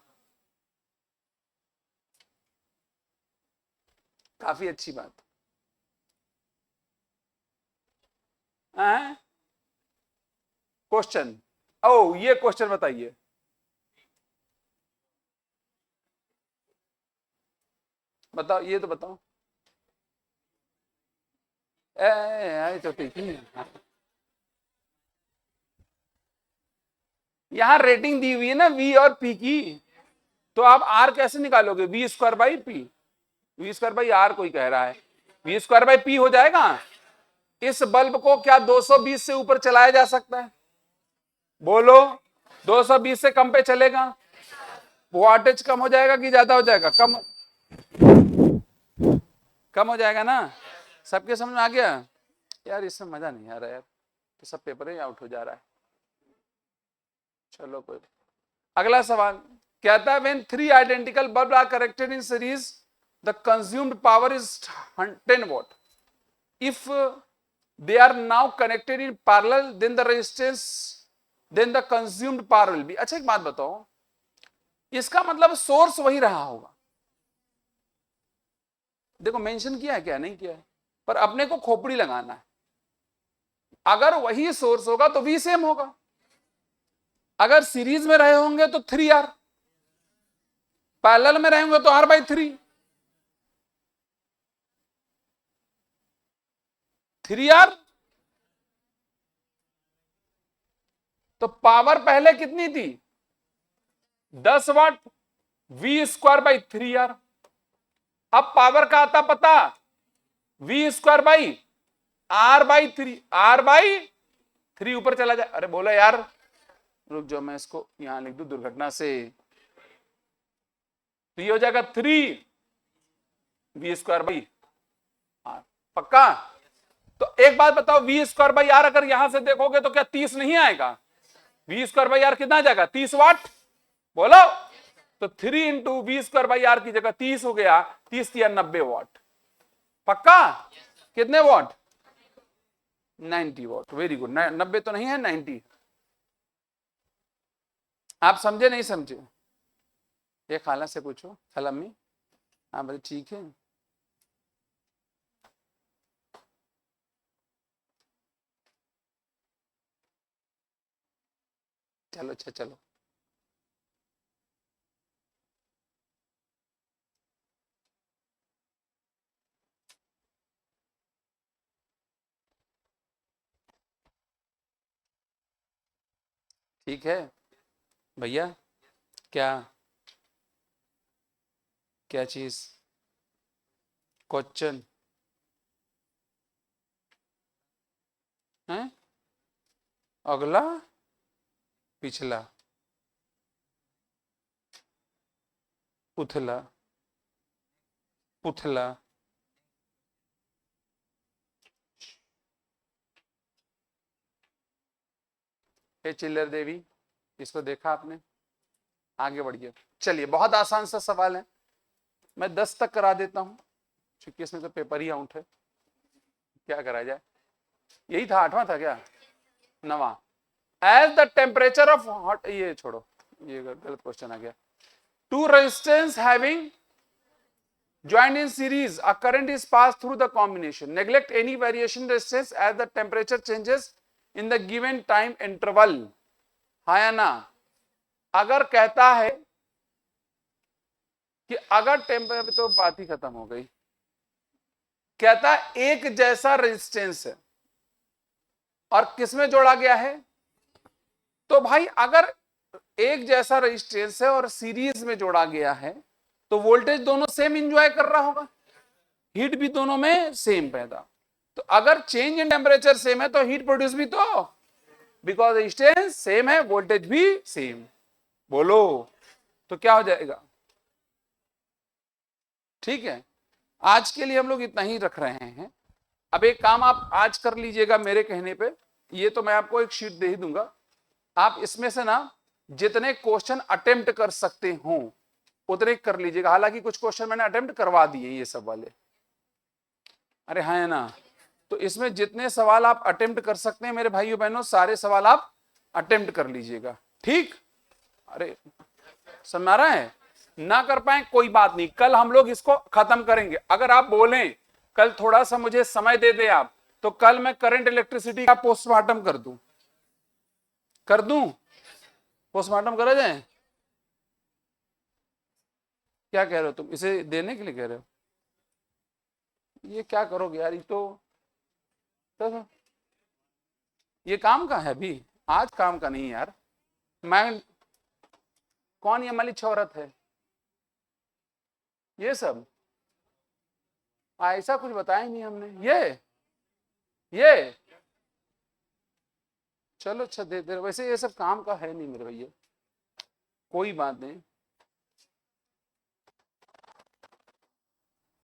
काफी अच्छी बात है। क्वेश्चन, ओ ये क्वेश्चन बताइए। बताओ, ये तो बताओ। तो ठीक है, यहां रेटिंग दी हुई है ना वी और पी की, तो आप आर कैसे निकालोगे? V square by P, V square by R कोई कह रहा है, वी स्क्वायर बाई पी हो जाएगा। इस बल्ब को क्या 220 से ऊपर चलाया जा सकता है? बोलो, 220 से कम पे चलेगा? वोल्टेज कम हो जाएगा कि ज्यादा हो जाएगा? कम हो जाएगा ना। सबके समझ में आ गया? यार इसमें मजा नहीं आ रहा यार, तो सब पेपर ही आउट हो जा रहा है। चलो कोई। अगला सवाल कहता है when 3 identical bulb are connected in series the consumed power is 10 watt. If they are now connected in parallel then the resistance then the consumed power will be. अच्छा एक बात बताओ, इसका मतलब सोर्स वही रहा होगा। देखो मेंशन किया है क्या? नहीं किया है, पर अपने को खोपड़ी लगाना है। अगर वही सोर्स होगा तो वी सेम होगा, अगर सीरीज में रहे होंगे तो 3R, पैरेलल में रहेंगे तो R/3, 3R। तो पावर पहले कितनी थी? 10 वाट, वी स्क्वायर बाई 3R। अब पावर का आता पता, we square by R/3, R/3 ऊपर चला जाए। अरे बोला यार, रुक जाओ मैं इसको यहां लिख दूं दुर्घटना से, तो ये हो जाएगा 3V²/R। पक्का? तो एक बात बताओ, V²/R अगर यहां से देखोगे तो क्या 30 नहीं आएगा? V²/R कितना आ जाएगा? 30 वाट। बोलो, तो 3 इंटू V²/R की जगह 30 हो गया, 30 या 90 वाट। पक्का? कितने वाट? 90 वाट। Very good. 90 तो नहीं है, 90। आप समझे नहीं समझे? ये खाला से पूछो, खाला अम्मी। हाँ बोले ठीक है। चलो अच्छा चलो। ठीक है भैया। क्या क्या चीज? क्वेश्चन है? अगला, पिछला, उथला, पुथला। हे चिल्लर देवी, इसको देखा आपने? आगे बढ़िए। चलिए बहुत आसान सा सवाल है, मैं 10 तक करा देता हूं, क्योंकि इसमें तो पेपर ही आउट है। क्या करा जाए? यही था, 8वां था क्या? 9वां। As the temperature of hot, ये छोड़ो, ये गलत क्वेश्चन आ गया। Two resistance having joined in series, a current is passed through the combination. Neglect any variation resistance as the temperature changes in the given time interval. हाँ या ना? अगर कहता है कि अगर टेम्परेचर, तो बात ही खत्म हो गई। कहता है एक जैसा रेजिस्टेंस है और किसमें जोड़ा गया है, तो भाई अगर एक जैसा रेजिस्टेंस है और सीरीज में जोड़ा गया है तो वोल्टेज दोनों सेम एंजॉय कर रहा होगा, हीट भी दोनों में सेम पैदा। तो अगर चेंज इन टेम्परेचर सेम है तो हीट प्रोड्यूस भी तो, बिकॉज रेजिस्टेंस सेम है, वोल्टेज भी सेम। बोलो तो क्या हो जाएगा? ठीक है, आज के लिए हम लोग इतना ही रख रहे हैं। अब एक काम आप आज कर लीजिएगा मेरे कहने पे, ये तो मैं आपको एक शीट दे ही दूंगा, आप इसमें से ना जितने क्वेश्चन अटेम्प्ट कर सकते हो उतने कर लीजिएगा। हालांकि कुछ क्वेश्चन मैंने अटेम्प्ट करवा दिए ये सब वाले, अरे हाँ है ना, तो इसमें जितने सवाल आप अटेम्प्ट कर सकते हैं मेरे भाइयों बहनों, सारे सवाल आप अटेम्प्ट कर लीजिएगा। ठीक, अरे समझ आ रहा है? ना कर पाए कोई बात नहीं, कल हम लोग इसको खत्म करेंगे। अगर आप बोलें कल थोड़ा सा मुझे समय दे दे आप, तो कल मैं करंट इलेक्ट्रिसिटी का पोस्टमार्टम कर दूं पोस्टमार्टम करा जाए? क्या कह रहे हो तुम, इसे देने के लिए कह रहे हो? ये क्या करोगे यार, ये तो ये काम का है अभी, आज काम का नहीं यार। मैं कौन ये मलिक औरत है, ये सब ऐसा कुछ बताया नहीं हमने। ये चलो अच्छा दे दे, वैसे ये सब काम का है नहीं मेरे भैया, कोई बात नहीं।